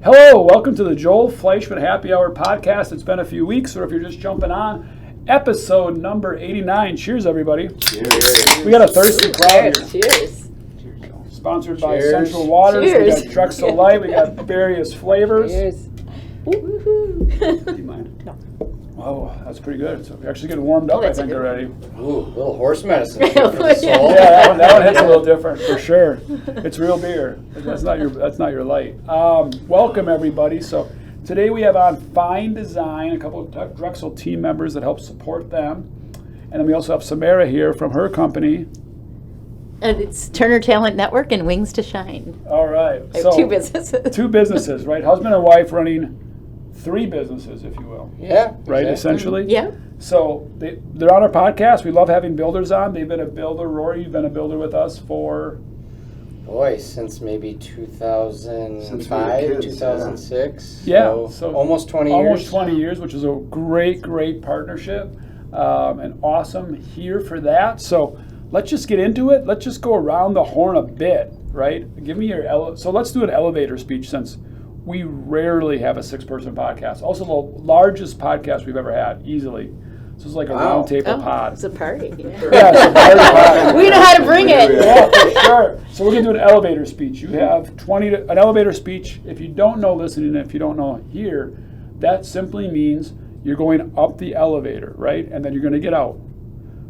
Hello, welcome to the Joel Fleischman Happy Hour podcast. It's been a few weeks, or if you're just jumping on, episode number 89. Cheers, everybody. Cheers. We got a thirsty crowd here. Cheers. Sponsored by Central Waters. Cheers. We got DREXEL Light. We got various flavors. Cheers. Do you mind? No. Oh, that's pretty good. So we're actually getting warmed up, I think, already. Ooh, a little horse medicine for the soul. Yeah, that one hits a little different for sure. It's real beer. That's not your light. Welcome everybody. So today we have on Fein Design, a couple of DREXEL team members that help support them, and then we also have Samara here from her company. And it's Turner Talent Network and Wings to Shine. All right. I have two businesses. Two businesses, right? Husband and wife running three businesses, if you will. Yeah. Right, exactly. essentially? Yeah. So they're on our podcast. We love having builders on. They've been a builder. Rory, you've been a builder with us for? Boy, since maybe 2005, Since we were kids, 2006. Yeah. So almost 20 years. Almost 20 years, which is a great partnership. And awesome here for that. So let's just get into it. Let's just go around the horn a bit, right? Give me your, so let's do an elevator speech since we rarely have a 6-person podcast. Also the largest podcast we've ever had, easily. So it's like a round table pod. It's a party. Yeah. Yeah, it's a party pod. We know how to bring it. Yeah, for sure. So we're going to do an elevator speech. You have an elevator speech. If you don't know listening, if you don't know here, that simply means you're going up the elevator, right? And then you're going to get out.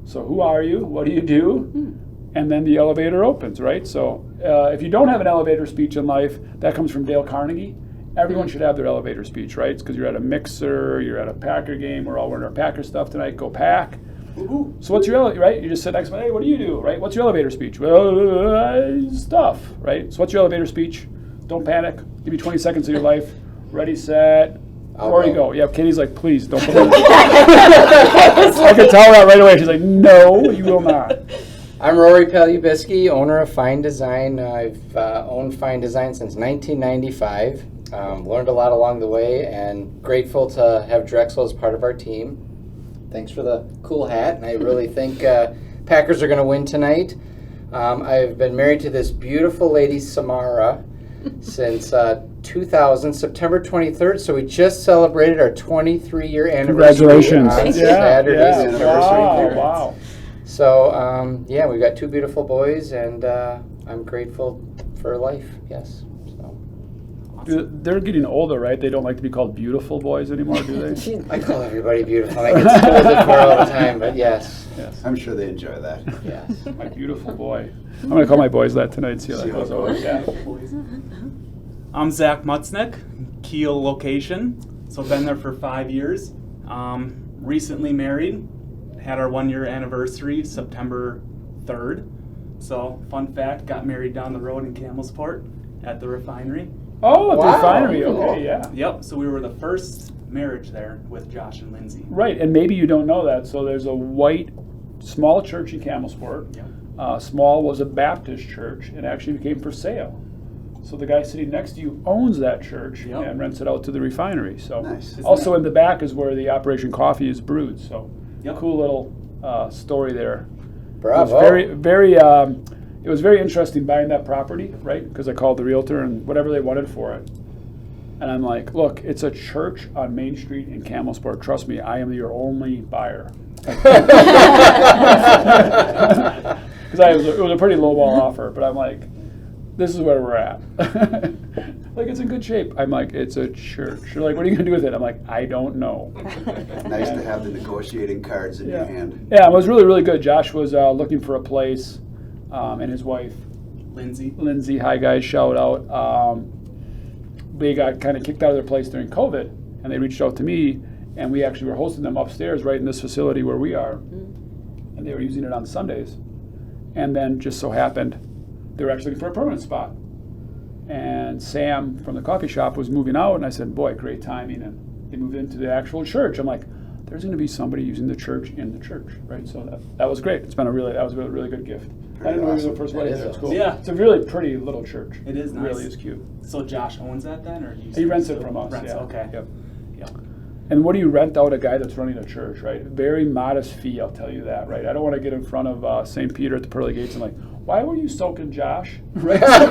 So who are you? What do you do? And then the elevator opens, right? So if you don't have an elevator speech in life, that comes from Dale Carnegie. Everyone should have their elevator speech, right? It's because you're at a mixer, you're at a Packer game, we're all wearing our Packer stuff tonight, go Pack. Woo-hoo. So what's your, right? You just sit next to me, hey, what do you do, right? What's your elevator speech? Well, stuff, right? So what's your elevator speech? Don't panic. Give me 20 seconds of your life. Ready, set, where you go. Yeah, Katie's like, please, don't put it. I can tell that right away. She's like, no, you will not. I'm Rory Palubiski, owner of Fein Design. I've owned Fein Design since 1995. Learned a lot along the way and grateful to have DREXEL as part of our team. Thanks for the cool hat, and I really think Packers are going to win tonight. I've been married to this beautiful lady, Samara, since 2000, September 23rd, so we just celebrated our 23-year anniversary. Congratulations. On Yeah, Saturday's anniversary. Wow. So, yeah, we've got two beautiful boys, and I'm grateful for life, yes. They're getting older, right? They don't like to be called beautiful boys anymore, do they? I call everybody beautiful. I get scolded for all the time, but yes. Yes. I'm sure they enjoy that. Yes. My beautiful boy. I'm going to call my boys that tonight, see how that goes over. Yeah. I'm Zach Matznick, Kiel location. So been there for 5 years. Recently married. Had our 1-year anniversary September 3rd. So fun fact, got married down the road in Camelsport at the refinery. Oh, at the Wow. refinery. Cool. Okay, yeah. Yep, so we were the first marriage there with Josh and Lindsay. Right, and maybe you don't know that. So there's a white, small church in Camelsport. Yep. Small was a Baptist church and actually became for sale. So the guy sitting next to you owns that church Yep. and rents it out to the refinery. So Nice. also in the back is where the Operation Coffee is brewed. So Yep. cool little story there. Bravo. It was very interesting buying that property, right? Because I called the realtor and whatever they wanted for it. And I'm like, look, it's a church on Main Street in Camelsport. Trust me, I am your only buyer. Because it was a pretty lowball offer, but I'm like, this is where we're at. Like, it's in good shape. I'm like, it's a church. You're like, what are you going to do with it? I'm like, I don't know. Nice to have the negotiating cards in your hand. Yeah, it was really, really good. Josh was looking for a place, and his wife, Lindsay, hi guys, shout out. They got kind of kicked out of their place during COVID, and they reached out to me, and we actually were hosting them upstairs right in this facility where we are, and they were using it on Sundays. And then just so happened, they were actually looking for a permanent spot. And Sam from the coffee shop was moving out, and I said, boy, great timing. And they moved into the actual church. I'm like, there's going to be somebody using the church in the church, right? So that was great. That was a really good gift. I didn't know it was the first wedding there. It's cool. Yeah. It's a really pretty little church. It is nice. It really is cute. So Josh owns that then, or He rents it from us. Rents, yeah. okay. Yep. Yep. And what do you rent out a guy that's running a church, right? Very modest fee, I'll tell you that, right? I don't want to get in front of St. Peter at the pearly gates and like, why were you soaking Josh? Right? like,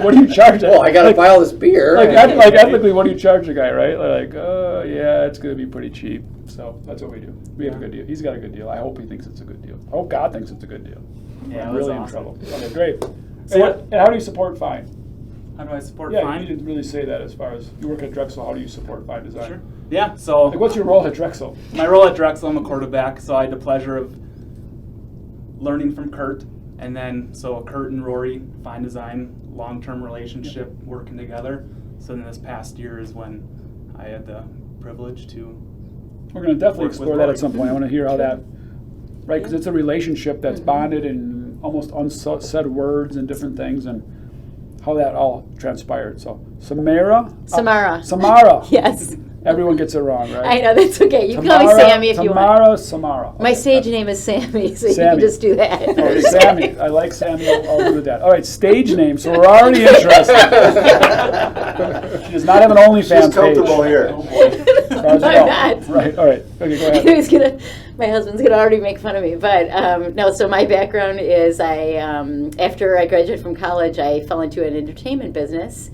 what do you charge? Well, I gotta like, buy all this beer. like ethically, what do you charge a guy, right? Like, yeah, it's gonna be pretty cheap. So that's what we do. We have a good deal. He's got a good deal. I hope he thinks it's a good deal. I hope God thinks it's a good deal. Yeah, I'm it was really awesome. in trouble. Okay, great. So And how do you support Fein? How do I support Yeah, Fein? you didn't really say that as far as you work at Drexel. How do you support Fein Design? Sure. Yeah, so Like, what's your role at Drexel? my role at Drexel, I'm a quarterback, so I had the pleasure of learning from Kurt. And then, so Kurt and Rory, Fein Design, long-term relationship, working together. So then this past year is when I had the privilege to. We're going to definitely Work with explore that Rory. at some point. I want to hear how that, right? Because it's a relationship that's bonded in almost unsaid words and different things, and how that all transpired. So, Samara. Samara. Yes. Everyone gets it wrong, right? I know, that's okay. You can call me Sammy if you want. Samara. My Okay. stage name is Sammy, so you Sammy. can just do that. Okay, Sammy. I like Sammy. I'll do with that. All right, stage name. So we're already interested. She does not have an OnlyFans She's comfortable page. here. As far as I I'm know. not. Right. All right. Okay. Go ahead. He's gonna. My husband's gonna already make fun of me, but no. So my background is after I graduated from college, I fell into an entertainment business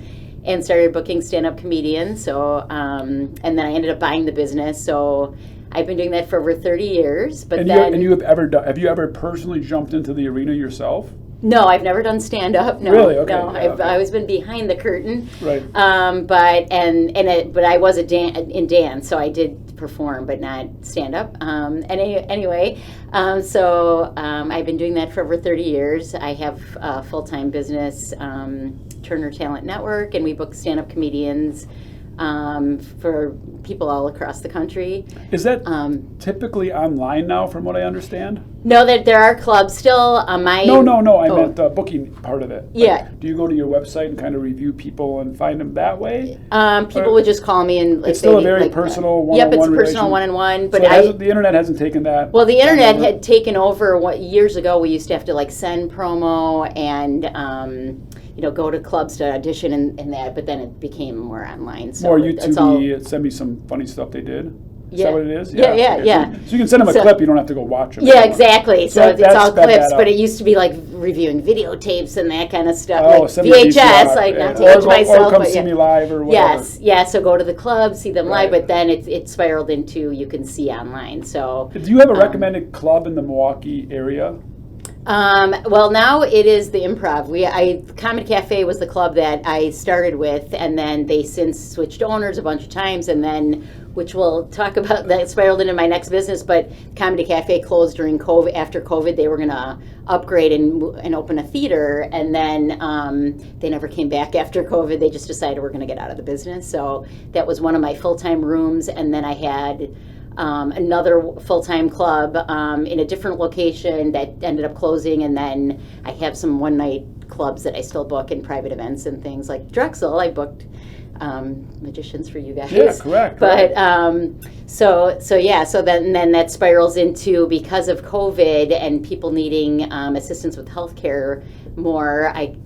and started booking stand-up comedians. So and then I ended up buying the business. So I've been doing that for over 30 years. But And you have you ever personally jumped into the arena yourself? No, I've never done stand-up. No, Really? Okay. no. Yeah, I've okay. always been behind the curtain. Right. But I was in dance, so I did perform, but not stand up. Anyway, I've been doing that for over 30 years. I have a full-time business, Turner Talent Network, and we book stand-up comedians for people all across the country. Is that typically online now, from what I understand? No, there are clubs still. On my No. I meant the booking part of it. Yeah. Like, do you go to your website and kind of review people and find them that way? People would just call me and It's still a very personal Yep, it's a one-on-one personal relation? one-on-one. But So the internet hasn't taken that. well, the internet over? had taken over. What years ago we used to have to like send promo and go to clubs to audition and that. But then it became more online. So More it's all- YouTube. Send me some funny stuff they did. Is Yeah. that what it is? Yeah, Okay. yeah. So you can send them a So- clip. You don't have to go watch it. Yeah, exactly. So it's that all sped clips, that but up. it used to be like reviewing videotapes and that kind of stuff, Oh, like send me a VHS, VCR, like yeah. not to age Or myself, come but see yeah. me live or whatever. Yes, yeah. So go to the club, see them live, Right. but then it spiraled into you can see online. So Do you have a recommended club in the Milwaukee area? well, now it is the Improv. Comedy Cafe was the club that I started with, and then they since switched owners a bunch of times, and then, which we'll talk about, that spiraled into my next business, but Comedy Cafe closed during COVID. After COVID, they were going to upgrade and open a theater, and then they never came back after COVID. They just decided we're going to get out of the business. So that was one of my full-time rooms, and then I had another full-time club in a different location that ended up closing, and then I have some one-night clubs that I still book in private events and things like Drexel. I booked magicians for you guys. Yeah, correct. But so then that spirals into, because of COVID and people needing assistance with healthcare more, I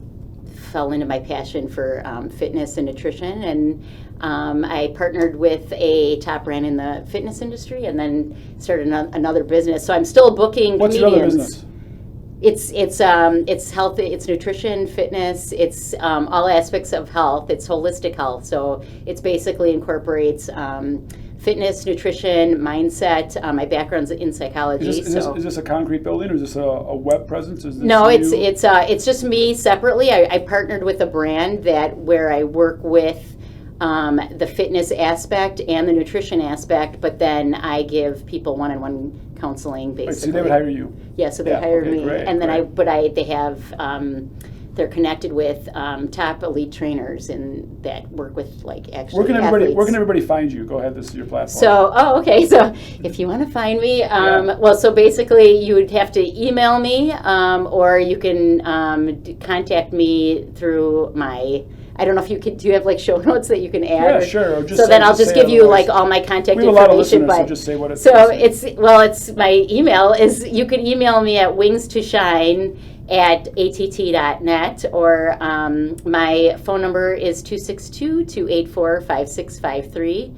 fell into my passion for fitness and nutrition, and I partnered with a top brand in the fitness industry, and then started another business. So I'm still booking What's your comedians. other business? It's health, it's nutrition, fitness, it's all aspects of health. It's holistic health. So it's basically incorporates fitness, nutrition, mindset. My background's in psychology. Is this a concrete building, or is this a web presence? Is this No, you? it's just me separately. I partnered with a brand where I work with the fitness aspect and the nutrition aspect, but then I give people one-on-one counseling, basically. Right, so they would hire you. Yeah, so they Yeah, hired okay, me, great, and then great. they have they're connected with top elite trainers and that work with like actually athletes. Where can everybody find you? Go ahead. This is your platform. So, okay. So, if you want to find me, well, so basically, you would have to email me, or you can contact me through my. I don't know if you could. Do you have like show notes that you can add? Yeah, or- sure. Or So then I'll just give you otherwise. like all my contact We have a lot of information. listeners, so But just say what it so is. it's my email is, you can email me at wingstoshine@att.net, or my phone number is 262-284-5653.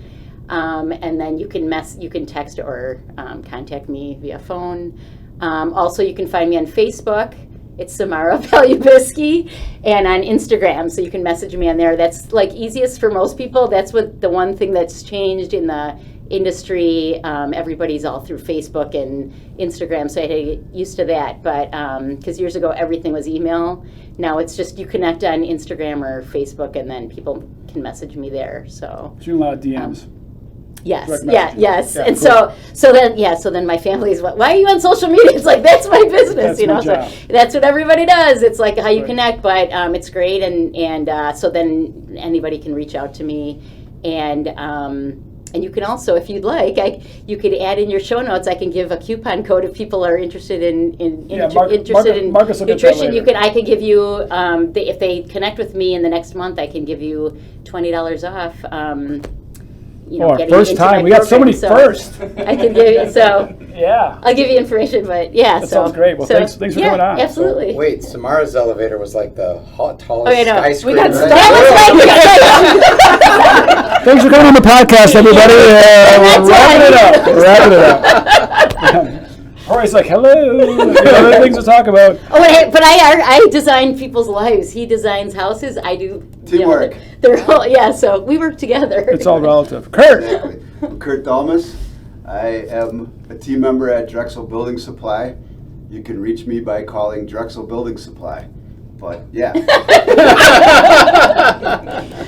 And then you can text or contact me via phone. Also, you can find me on Facebook. It's Samara Palubiski, and on Instagram, so you can message me on there. That's like easiest for most people. That's what the one thing that's changed in the industry. Everybody's all through Facebook and Instagram, so I had to get used to that. But because years ago everything was email, now it's just you connect on Instagram or Facebook, and then people can message me there. So Doing a lot of DMs. yes, Direct yeah, messaging. yes, Yeah, and cool. so then my family's why are you on social media? It's like that's my business, That's you know. my So job. that's what everybody does. It's like how you Right. connect, but it's great, and so then anybody can reach out to me, and you can also, if you'd like, you could add in your show notes. I can give a coupon code if people are interested in Marcus will get that nutrition. later. I could give you if they connect with me in the next month, I can give you $20 off. Oh, getting first into time. my We got so many program, firsts. I can give you Yeah. I'll give you information, but yeah. That sounds great. Well, thanks for yeah, coming on. Absolutely. Wait, Samara's elevator was like the tallest Oh, I know. skyscraper. We got right? that was Thanks for coming on the podcast, everybody. We're wrapping it up. Rory's like, hello. Other things to talk about. Oh, but I design people's lives. He designs houses. I do Teamwork. They're all, so we work together. It's all relative. Kurt. Exactly. I'm Kurt Dulmes. I am a team member at Drexel Building Supply. You can reach me by calling Drexel Building Supply. But yeah.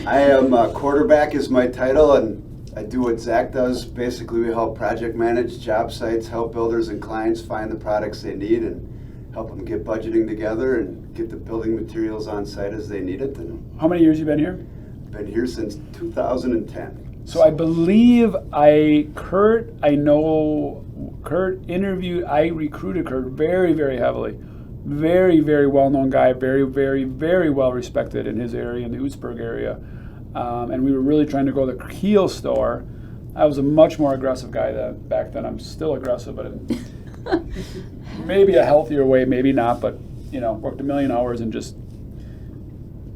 I am quarterback is my title, and I do what Zach does. Basically, we help project manage job sites, help builders and clients find the products they need, and help them get budgeting together and get the building materials on site as they need it. And How many years you been here? been here since 2010. So I believe Kurt interviewed, I recruited Kurt very, very heavily. Very, very well-known guy, very, very, very well-respected in his area, in the Oostburg area. And we were really trying to go to the Kiel store. I was a much more aggressive guy back then. I'm still aggressive, but in maybe a healthier way, maybe not, but worked 1 million hours and just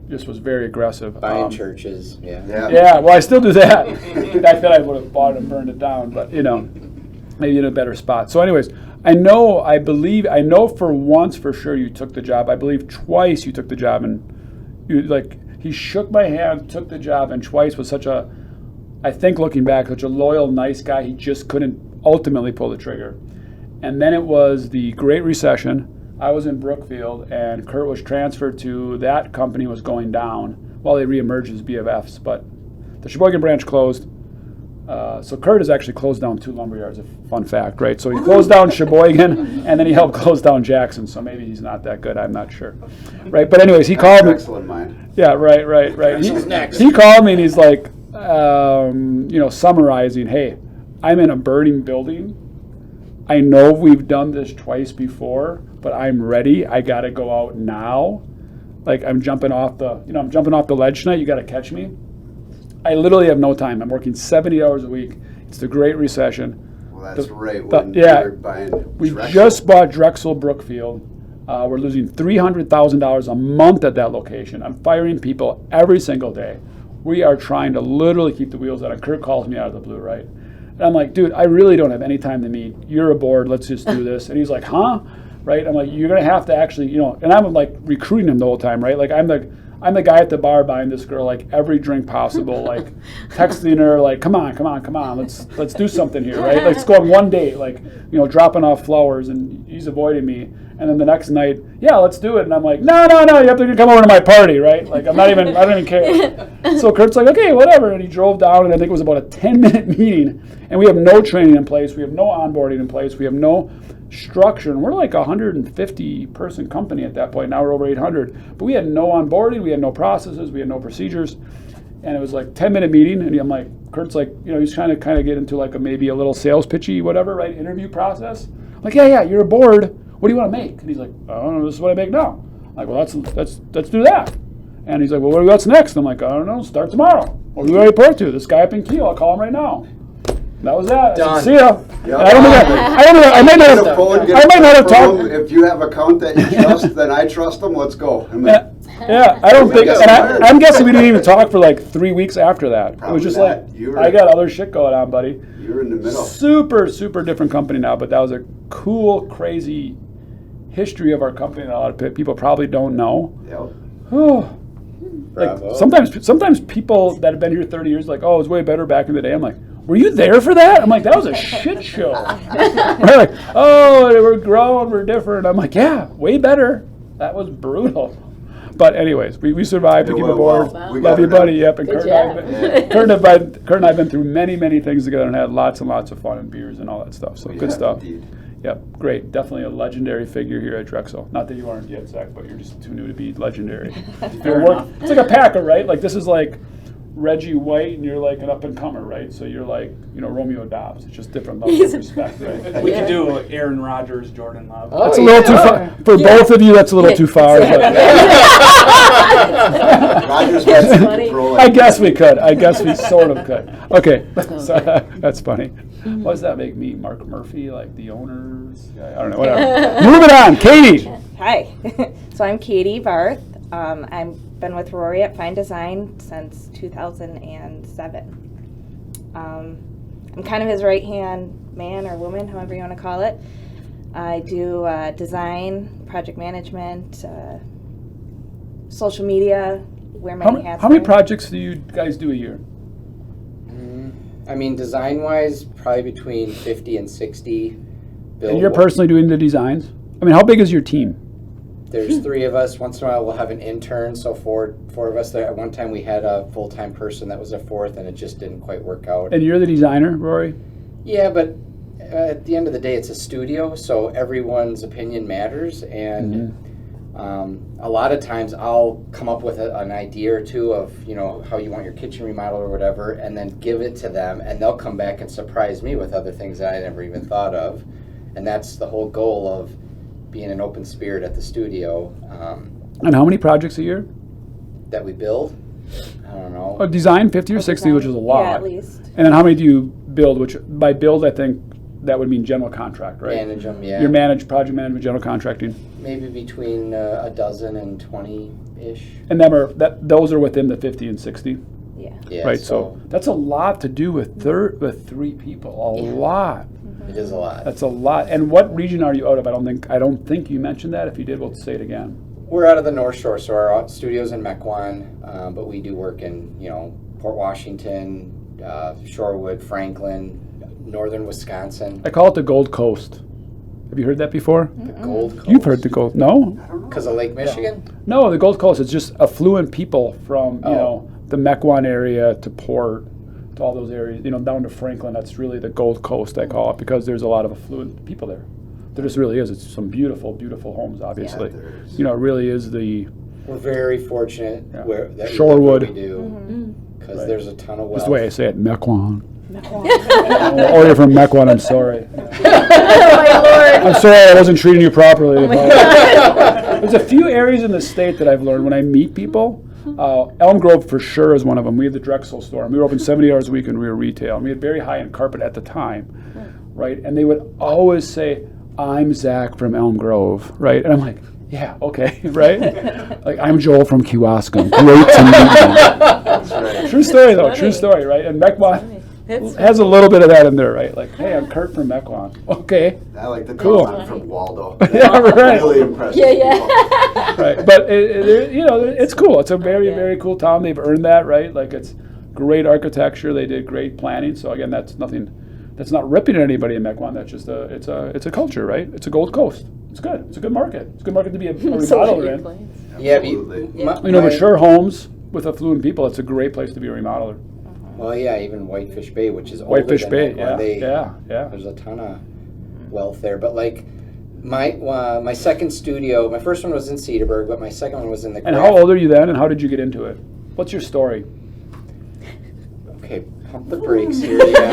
was very aggressive. Buying churches, yeah. Yeah, well, I still do that. Back then I would have bought it and burned it down, but maybe in a better spot. So anyways, I know for once for sure you took the job. I believe twice you took the job, and he shook my hand, took the job, and twice was I think looking back, such a loyal, nice guy. He just couldn't ultimately pull the trigger. And then it was the Great Recession. I was in Brookfield, and Kurt was transferred to that company was going down while they reemerged as BFFs, but the Sheboygan branch closed. So Kurt has actually closed down 2 lumberyards, a fun fact, right? So he closed down Sheboygan, and then he helped close down Jackson, so maybe he's not that good, I'm not sure. Right, but anyways, he called me. Drexel in mind. Yeah, right. Drexel's next. He called me, and he's like, summarizing, hey, I'm in a burning building. I know we've done this twice before, but I'm ready. I got to go out now. Like I'm jumping off the ledge tonight. You got to catch me. I literally have no time. I'm working 70 hours a week. It's the Great Recession. Well, that's when you were buying We Drexel. just bought Drexel Brookfield. We're losing $300,000 a month at that location. I'm firing people every single day. We are trying to literally keep the wheels on. Kurt calls me out of the blue, right? And I'm like, dude, I really don't have any time to meet. You're aboard. Let's just do this. And he's like, huh? Right? I'm like, you're going to have to actually, and I'm like recruiting him the whole time, right? Like I'm the guy at the bar buying this girl like every drink possible, like texting her like, come on, let's do something here, right? Let's go on one date, like, dropping off flowers, and he's avoiding me. And then the next night, yeah, let's do it. And I'm like, no, you have to come over to my party, right? Like I don't even care. So Kurt's like, okay, whatever. And he drove down, and I think it was about a 10-minute meeting. And we have no training in place. We have no onboarding in place. We have no structure. And we're like a 150-person company at that point. Now we're over 800. But we had no onboarding. We had no processes. We had no procedures. And it was like 10-minute meeting. And I'm like, Kurt's like, he's trying to kind of get into like maybe a little sales pitchy, whatever, right? Interview process. I'm like, yeah, you're aboard. What do you want to make? And he's like, I don't know, this is what I make now. I'm like, well, let's do that. And he's like, well, what's next? And I'm like, I don't know, start tomorrow. What do we report to? This guy up in Kiel, I'll call him right now. That was that. Done. I said, see ya. Yep. I might not have If you have an account that you trust, then I trust them. Let's go. Yeah, I don't We think, got and fired. I'm guessing we didn't even talk for like 3 weeks after that. It Probably was just not. like, You were- I got other shit going on, buddy. You're in the middle. Super, super different company now, but that was a cool, crazy history of our company that a lot of people probably don't know. Yep. Like Bravo. sometimes people that have been here 30 years like, oh, it was way better back in the day. I'm like, were you there for that? I'm like, that was a shit show. They're like, oh, we're growing, we're different. I'm like, yeah, way better. That was brutal. But anyways, we survived to It keep went aboard. well. We Love got you, it buddy. done. Yep. And Good Kurt and, Kurt and I have been through many, many things together and had lots and lots of fun and beers and all that stuff. So We good have stuff. indeed. Yep, great. Definitely a legendary figure here at Drexel. Not that you aren't yet, Zach, but you're just too new to be legendary. Fair enough. It's like a Packer, right? Like this is like Reggie White, and you're like an up and comer, right? So you're like, Romeo Dobbs. It's just different levels of respect, right? We could do Aaron Rodgers, Jordan Love. Oh, That's a little too far for both of you. That's a little too far. But Rogers That's was funny. pro I like guess we could. I guess we sort of could. Okay, so, that's funny. What does that make me? Mark Murphy, like the owners? I don't know. Whatever. Moving on, Katie. Hi, so I'm Catie Barth. I've been with Rory at Fein Design since 2007. I'm kind of his right-hand man or woman, however you want to call it. I do design, project management, social media, wear many hats. How many there. projects do you guys do a year? I mean, design-wise, probably between 50 and 60. And you're personally doing the designs? I mean, how big is your team? There's 3 of us. Once in a while, we'll have an intern, so four of us. There. At one time, we had a full-time person that was a 4th, and it just didn't quite work out. And you're the designer, Rory? Yeah, but at the end of the day, it's a studio, so everyone's opinion matters. And a lot of times, I'll come up with an idea or two of how you want your kitchen remodeled or whatever, and then give it to them, and they'll come back and surprise me with other things that I never even thought of. And that's the whole goal of being an open spirit at the studio. And how many projects a year? That we build. I don't know. Design 50 or 60, which is a lot. Yeah, at least. And then how many do you build? Which by build, I think that would mean general contract, right? Manage them, yeah. Your project management, general contracting, Maybe between a dozen and 20-ish. and those are within the 50 and 60, Yeah. Yeah, right? So that's a lot to do with 3 people. A lot. it is a lot. That's a lot. And what region are you out of? I don't think you mentioned that. If you did, we'll say it again. We're out of the North Shore, so our studio's in Mequon, but we do work in Port Washington, Shorewood, Franklin, northern Wisconsin. I call it the Gold Coast. Have you heard that before? The Gold Coast. You've heard the Gold. No, Because of Lake Michigan? no. The Gold Coast is just affluent people from Oh. the Mequon area to Port, to all those areas. Down to Franklin. That's really the Gold Coast. I call it because there's a lot of affluent people there. There just really is. It's some beautiful, beautiful homes. Obviously, there is. it really is the We're very fortunate Yeah. that we Shorewood. live where we do, because Right. there's a ton of wealth. just the way I say it, Mequon. Mequon. Oh, you're from Mequon. I'm sorry. Oh, my Lord. I'm sorry I wasn't treating you properly. There's a few areas in the state that I've learned when I meet people. Elm Grove for sure is one of them. We had the Drexel store, and we were open 70 hours a week, and we were retail. And we had very high-end carpet at the time, right? And they would always say, "I'm Zach from Elm Grove," right? And I'm like, "Yeah, okay, right?" Like, "I'm Joel from Kewaskum. Great to meet you." That's right. True story, though. True story, right? And Mequon has a little bit of that in there, right? Like, "Hey, I'm Kurt from Mequon." Okay. I like the Cool. comment from Waldo. Yeah, right. Really impressive. Yeah. Right, but it's cool. It's a very, very cool town. They've earned that, right? Like, it's great architecture. They did great planning. So again, that's nothing. That's not ripping at anybody in Mequon. That's just it's a culture, right? It's a Gold Coast. It's good. It's a good market. It's a good market to be a remodeler in. Yeah, Absolutely. But sure, homes with affluent people, it's a great place to be a remodeler. Well, yeah, even Whitefish Bay, which is Whitefish older Bay, than Mequon, yeah. There's a ton of wealth there, but like my second studio, my first one was in Cedarburg, but my second one was in the. And how old are you then, and how did you get into it? What's your story? Okay, pump the brakes here. Yeah.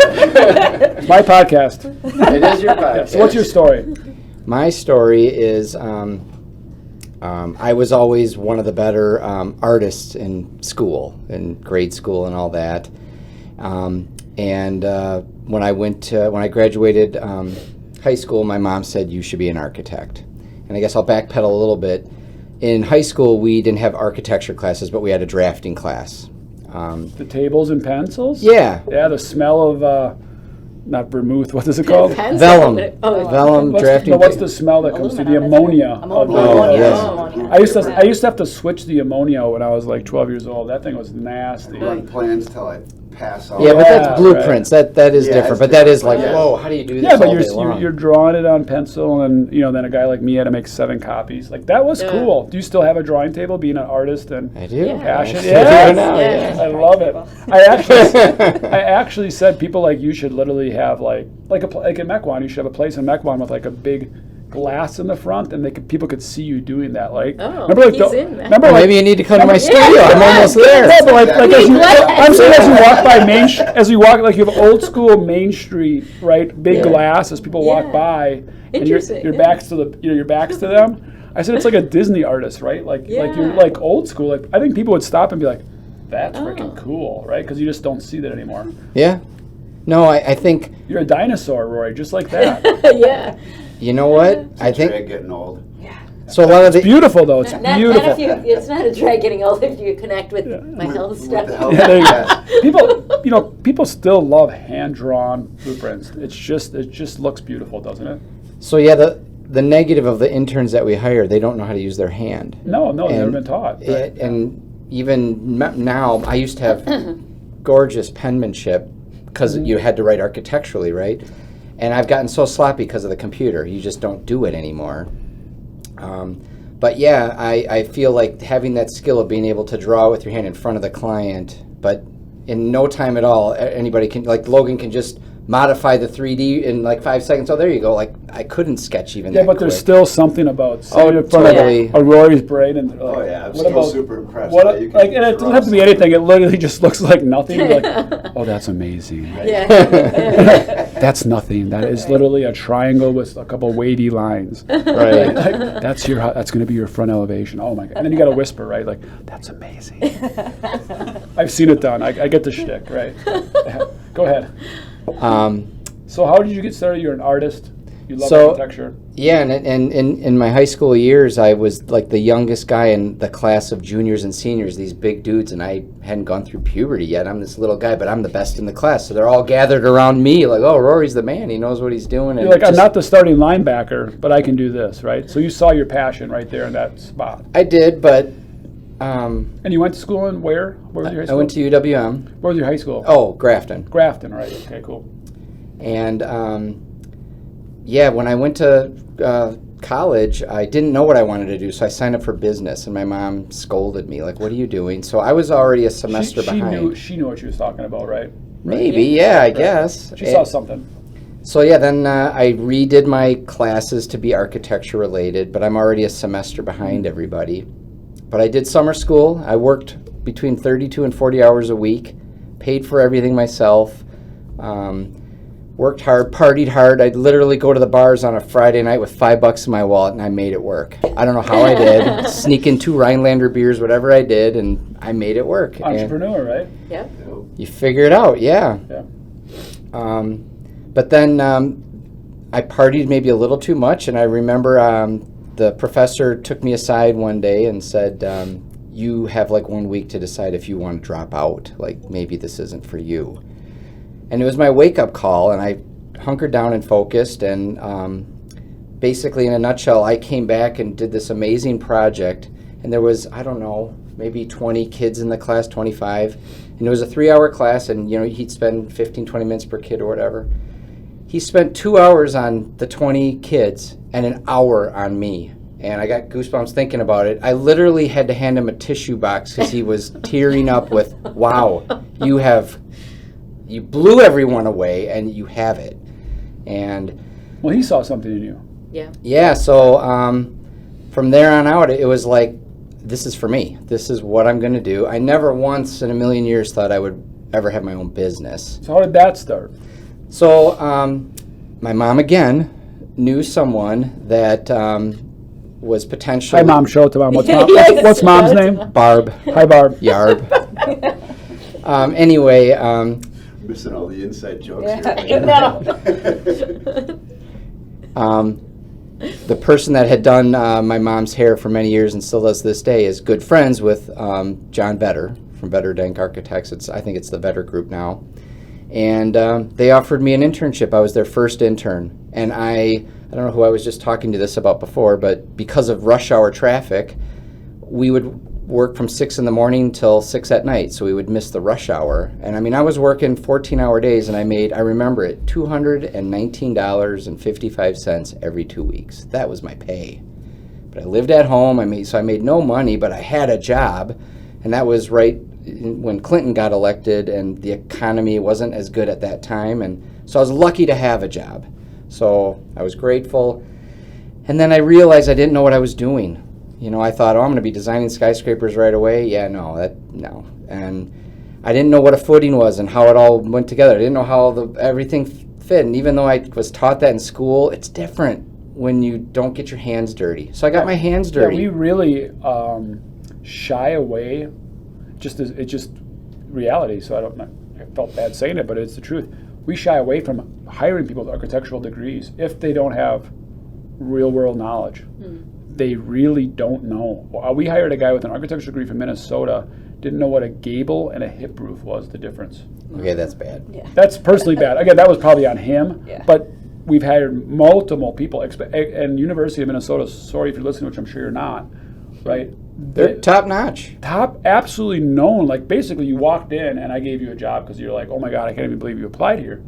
It's my podcast. It is your podcast. Yeah, so what's your story? My story is I was always one of the better artists in school, in grade school and all that. When I graduated high school, my mom said, "You should be an architect." And I guess I'll backpedal a little bit. in high school, we didn't have architecture classes, but we had a drafting class. The tables and pencils? Yeah. Yeah, the smell of, not vermouth, what is it called? Pencil. Vellum. Oh, Vellum drafting. What's the smell that comes through? The Aluminum, isn't it? ammonia. of the- Oh, yes. Ammonia. I used to have to switch the ammonia when I was like 12 years old. That thing was nasty. Run plans till I pass out. Yeah, but Yeah, that's blueprints. That is Yeah, different. it's But that is like, different. whoa, how do you do this Yeah, but all day long? you're drawing it on pencil, and then a guy like me had to make 7 copies. Like that was Yeah. cool. Do you still have a drawing table? Being an artist and I do. Yeah. passion. I do Yes. now, Yeah. I love it. I actually said people like you should literally have like in Mequon, you should have a place in Mequon with like a big glass in the front, and people could see you doing that. Like, Oh, remember like he's in that. remember Well, like maybe you need to come to my Yeah. studio. I'm almost there. no, but like as you, Glass. I'm saying as you walk by as you walk, like you have old school Main Street, right? Big Yeah. glass as people walk Yeah. by, and Interesting, your yeah. backs to your backs to them. I said it's like a Disney artist, right? Like you're Yeah. like old school. Like I think people would stop and be like, "That's Oh. freaking cool," right? Because you just don't see that anymore. Yeah. No, I think, You're a dinosaur, Rory, just like that. Yeah. you know what? I Drag think, getting old. so a lot of the, Beautiful though. It's Not beautiful. if you, it's not a drag getting old if you connect with my health With stuff. the health. Yeah, there you Yeah. go. People still love hand-drawn blueprints. It just looks beautiful, doesn't it? so yeah, the negative of the interns that we hire, they don't know how to use their hand. No, they've never And been taught. Right? And even now, I used to have gorgeous penmanship because you had to write architecturally, right? And I've gotten so sloppy because of the computer. You just don't do it anymore. But yeah, I feel like having that skill of being able to draw with your hand in front of the client, but in no time at all, anybody can, like Logan can just modify the 3D in like 5 seconds. Oh, there you go. Like I couldn't sketch even Yeah, that but there's quick. still something about sitting in front totally. of a Rory's brain and Oh yeah, I'm what still about super impressed. what that you can like and it doesn't have to be draw anything. It literally just looks like nothing. You're like, oh, that's amazing. Yeah. That's nothing. That is literally a triangle with a couple wavy lines. Right. Like, that's going to be your front elevation. Oh my god! And then you got to whisper, right? Like, that's amazing. I've seen it done. I get the shtick, right? Go ahead. So how did you get started? You're an artist. You love So- architecture. Yeah, and in my high school years, I was like the youngest guy in the class of juniors and seniors, these big dudes, and I hadn't gone through puberty yet. I'm this little guy, but I'm the best in the class. So they're all gathered around me like, oh, Rory's the man. He knows what he's doing. You're like, I'm not the starting linebacker, but I can do this, right? So you saw your passion right there in that spot. I did, but And you went to school in where? Where was your high I school? went to UWM. Where was your high school? Oh, Grafton. Grafton, right? Okay, cool. And yeah, when I went to college, I didn't know what I wanted to do, so I signed up for business, and my mom scolded me, like, what are you doing? So I was already a semester behind. She knew what she was talking about, right? Maybe, yeah, I guess. She saw something. So yeah, then I redid my classes to be architecture related, but I'm already a semester behind everybody. But I did summer school. I worked between 32 and 40 hours a week, paid for everything myself, worked hard, partied hard. I'd literally go to the bars on a Friday night with $5 in my wallet, and I made it work. I don't know how I did. Sneak in 2 Rhinelander beers, whatever I did, and I made it work. And Entrepreneur, right? Yep. you figure it out, yeah. Yeah. But then I partied maybe a little too much, and I remember the professor took me aside one day and said, you have like 1 week to decide if you want to drop out, like maybe this isn't for you. And it was my wake-up call, and I hunkered down and focused, and basically in a nutshell, I came back and did this amazing project, and there was, I don't know, maybe 20 kids in the class, 25, and it was a 3-hour class, and you know, he'd spend 15, 20 minutes per kid or whatever. He spent 2 hours on the 20 kids and an hour on me. And I got goosebumps thinking about it. I literally had to hand him a tissue box because he was tearing up with, wow, you blew everyone away and you have it. And Well, he saw something in you. Yeah. yeah, so from there on out, it was like, this is for me. This is what I'm going to do. I never once in a million years thought I would ever have my own business. So how did that start? So my mom, again, knew someone that was potentially... Hi, Mom. Show it to Mom. What's, Yes, what's Mom's show it to name? Mom. Barb. Hi, Barb. Yarb. Anyway, Missing all the inside jokes Yeah. here. No. the person that had done my mom's hair for many years and still does to this day is good friends with John Vetter from Vetter Dank Architects. I think it's the Vetter Group now. And they offered me an internship. I was their first intern. And I don't know who I was just talking to this about before, but because of rush hour traffic, we would work from 6 in the morning till 6 at night, so we would miss the rush hour. And I mean, I was working 14-hour days, and I remember it, $219.55 every 2 weeks. That was my pay. But I lived at home, I made no money, but I had a job, and that was right when Clinton got elected, and the economy wasn't as good at that time, and so I was lucky to have a job. So I was grateful. And then I realized I didn't know what I was doing. You know, I thought, oh, I'm going to be designing skyscrapers right away. Yeah, no. And I didn't know what a footing was and how it all went together. I didn't know how everything fit. And even though I was taught that in school, it's different when you don't get your hands dirty. So I got my hands dirty. Yeah, we really shy away. It's just reality. So I felt bad saying it, but it's the truth. We shy away from hiring people with architectural degrees if they don't have real-world knowledge. They really don't know. We hired a guy with an architecture degree from Minnesota, didn't know what a gable and a hip roof was, the difference. Okay, that's bad. Yeah. That's personally bad. Again, that was probably on him, Yeah. but we've hired multiple people, and University of Minnesota, sorry if you're listening, which I'm sure you're not, right? They're top notch. Top, absolutely known. Like basically you walked in and I gave you a job because you're like, oh my God, I can't even believe you applied here.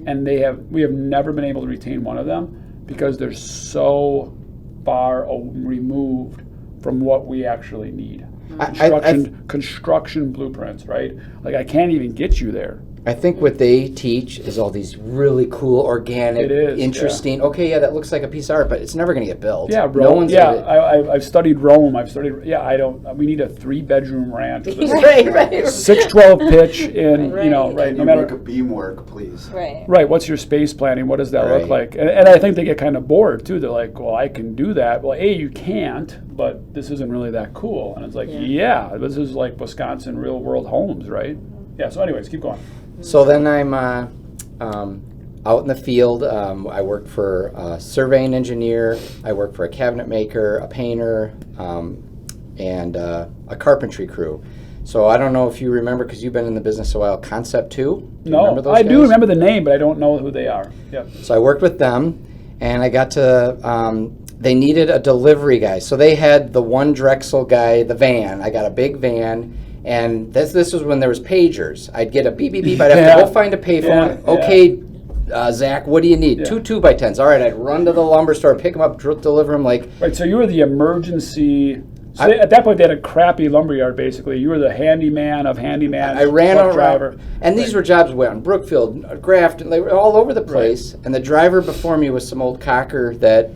And we have never been able to retain one of them because they're so far removed from what we actually need. Construction blueprints, right? Like I can't even get you there. I think what they teach is all these really cool, organic, interesting. Yeah. Okay, yeah, that looks like a piece of art, but it's never going to get built. Yeah, Rome. I've studied Rome. We need a 3-bedroom ranch. With a Right. 612 pitch in, Right. no Can you matter. make a beam work, please? Right. Right. What's your space planning? What does that look Right. like? And I think they get kind of bored too. They're like, well, I can do that. Well, you can't, but this isn't really that cool. And it's like, yeah this is like Wisconsin real world homes, right? Yeah. So, anyways, keep going. So then I'm out in the field. I work for a surveying engineer. I work for a cabinet maker, a painter, and a carpentry crew. So I don't know if you remember, because you've been in the business a while, Concept 2? Do you remember those I guys? do remember the name, but I don't know who they are. Yeah. So I worked with them, and I got to, they needed a delivery guy. So they had the one Drexel guy, the van. I got a big van. And this was when there was pagers. I'd get a beep, beep, beep. I'd have to go find a payphone. Yeah. Okay, Zach, what do you need? Yeah. 2 2x10s. All right, I'd run to the lumber store, pick them up, deliver them like... Right, so you were the emergency... So at that point, they had a crappy lumberyard, basically. You were the handyman of handyman. I ran truck around. driver. And these were jobs way on Brookfield, Grafton, they were all over the place. And the driver before me was some old cocker that...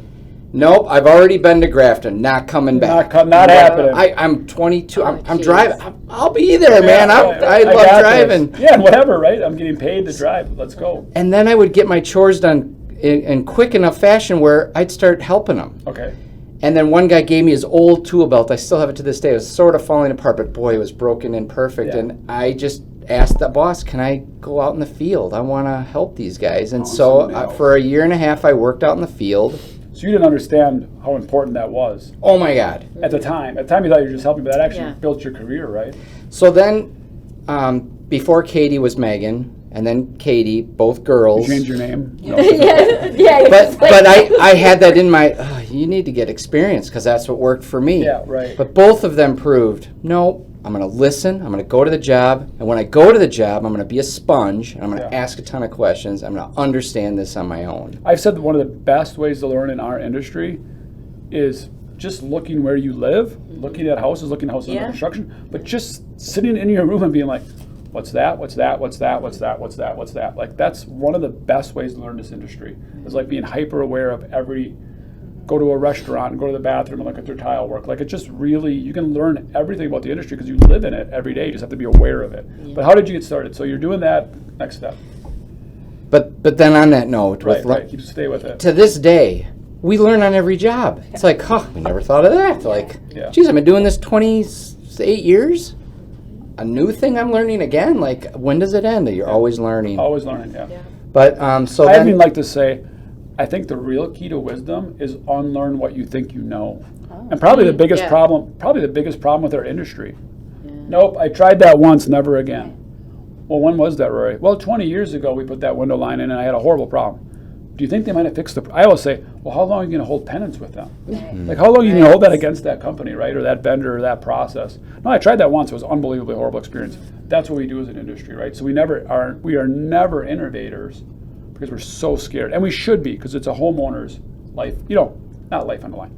Nope, I've already been to Grafton. Not coming back. Not happening. I'm 22. I'm geez. driving. I'll be there, man. I love got driving. this. Yeah, whatever, right? I'm getting paid to drive. Let's go. And then I would get my chores done in quick enough fashion where I'd start helping them. Okay. And then one guy gave me his old tool belt. I still have it to this day. It was sort of falling apart, but boy, it was broken and perfect. Yeah. And I just asked the boss, can I go out in the field? I want to help these guys. And Awesome. so for a year and a half, I worked out in the field. So you didn't understand how important that was Oh my God. at the time. At the time, you thought you were just helping, but that actually Yeah. built your career, right? So then, before Catie was Megan, and then Catie, both girls. You changed your name. No. But I had that in my, you need to get experience because that's what worked for me. Yeah, right. But both of them proved, no, I'm going to listen, I'm going to go to the job, and when I go to the job, I'm going to be a sponge, and I'm going to ask a ton of questions, I'm going to understand this on my own. I've said that one of the best ways to learn in our industry is just looking where you live, looking at houses, looking at houses under construction, but just sitting in your room and being like, what's that? What's that? What's that? What's that? What's that? What's that? Like that's one of the best ways to learn this industry. Is like being hyper aware of go to a restaurant and go to the bathroom and look at their tile work. Like it just really, you can learn everything about the industry because you live in it every day. You just have to be aware of it. Yeah. But how did you get started? So you're doing that, next step. But then on that note, right, keep stay with it. To this day, we learn on every job. It's like, we never thought of that. Like, geez, I've been doing this 28 years. A new thing I'm learning again. Like, when does it end? You're always learning. Always learning, yeah. But so I then, even like to say, I think the real key to wisdom is unlearn what you think you know. Oh. And probably the biggest Yeah. problem with our industry. Nope, I tried that once, never again. Well, when was that, Rory? Well, 20 years ago we put that window line in and I had a horrible problem. Do you think they might have fixed I always say, well, how long are you going to hold penance with them? Like, how long are you going to hold that against that company, right? Or that vendor or that process? No, I tried that once. It was an unbelievably horrible experience. That's what we do as an industry, right? So we are never innovators because we're so scared. And we should be, because it's a homeowner's life, not life on the line.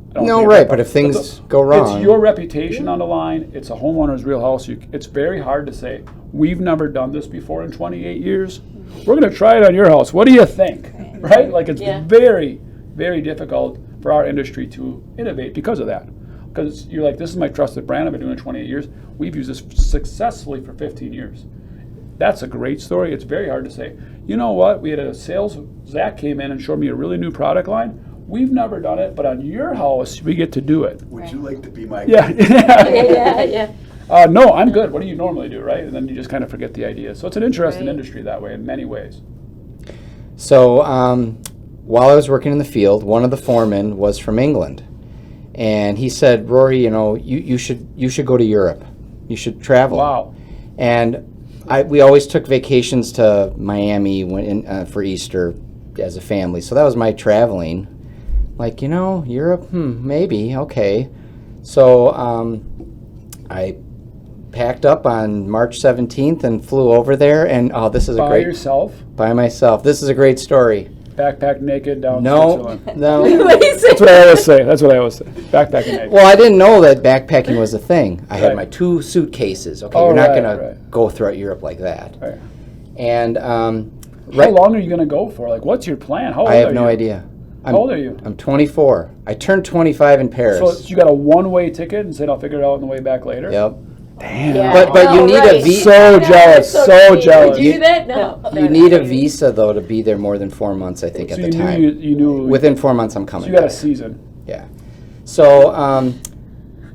I don't No, think right, about but it. if things go wrong. It's your reputation on the line. It's a homeowner's real house. It's very hard to say, we've never done this before in 28 years. We're going to try it on your house. What do you think? Right? Like, it's very, very difficult for our industry to innovate because of that. Because you're like, this is my trusted brand. I've been doing it 28 years. We've used this successfully for 15 years. That's a great story. It's very hard to say, you know what? We had a Zach came in and showed me a really new product line. We've never done it, but on your house, we get to do it. Would you like to be my Yeah. Yeah. No, I'm good. What do you normally do, right? And then you just kind of forget the idea. So it's an interesting Right. industry that way in many ways. So while I was working in the field, one of the foremen was from England, and he said, "Rory, you should go to Europe. You should travel." Wow. And we always took vacations to Miami for Easter as a family. So that was my traveling. Like, Europe, maybe, okay. So I packed up on March 17th and flew over there, and this is By yourself, by myself. This is a great story. backpack naked down No, Switzerland. no. That's what I always say. Backpacking naked. Well, I didn't know that backpacking was a thing. I had Right. my 2 suitcases. Okay, Oh, you're not right, going to right. go throughout Europe like that. Right. And How right, long are you going to go for? Like, what's your plan? How old I have are no you? idea. How old are you? I'm 24. I turned 25 in Paris. So you got a one-way ticket and said, I'll figure it out on the way back later? Yep. Damn. Yeah. But you Oh, need a right. visa. So jealous, so jealous. Would you do that? No. You need a visa though to be there more than 4 months. I think So at you the knew time. you knew. Within 4 months, I'm so coming. you got a back. season. Yeah. So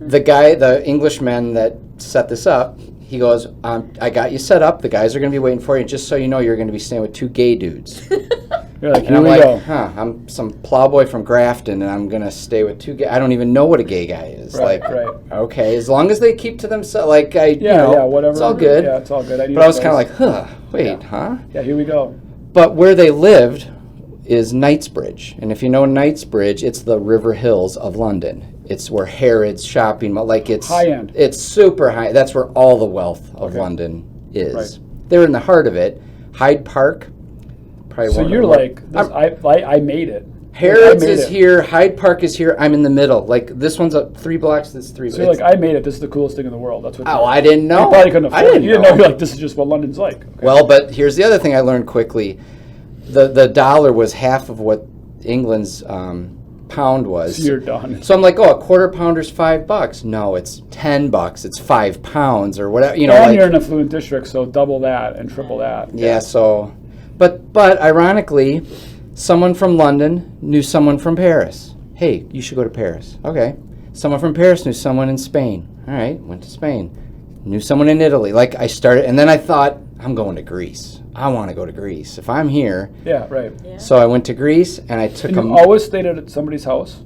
the Englishman that set this up, he goes, I got you set up. The guys are going to be waiting for you. Just so you know, you're going to be staying with 2 gay dudes. You're like, And here I'm we like, go. I'm some plowboy from Grafton, and I'm going to stay with 2 gay. I don't even know what a gay guy is. Right, like, right. okay, as long as they keep to themselves, like, Yeah, whatever. it's all good. Yeah, it's all good. But I was kind of like, wait, huh? Yeah, here we go. But where they lived is Knightsbridge. And if you know Knightsbridge, it's the River Hills of London. It's where Harrods shopping mall, like it's High end. It's super high. That's where all the wealth of Okay. London is. Right. They're in the heart of it. Hyde Park, probably So one of you're the like, I made it. Harrods I made is it. here, Hyde Park is here. I'm in the middle. Like this one's up 3 blocks. This 3. So you're like, I made it. This is the coolest thing in the world. That's what. oh, I didn't know. You probably couldn't afford I didn't it. You didn't know. You're like, this is just what London's like. Okay. Well, but here's the other thing I learned quickly. The dollar was half of what England's pound was. So you're done. So I'm like, a quarter pounder's $5. No, it's $10. It's 5 pounds or whatever. And Like, you're in a affluent district, so double that and triple that. yeah. So, but ironically, someone from London knew someone from Paris. Hey, you should go to Paris. Okay. Someone from Paris knew someone in Spain. All right, went to Spain. Knew someone in Italy. Like I started, and then I thought, I'm going to Greece. I want to go to Greece. If I'm here, Yeah, right. so I went to Greece and I took And you them always stayed at somebody's house.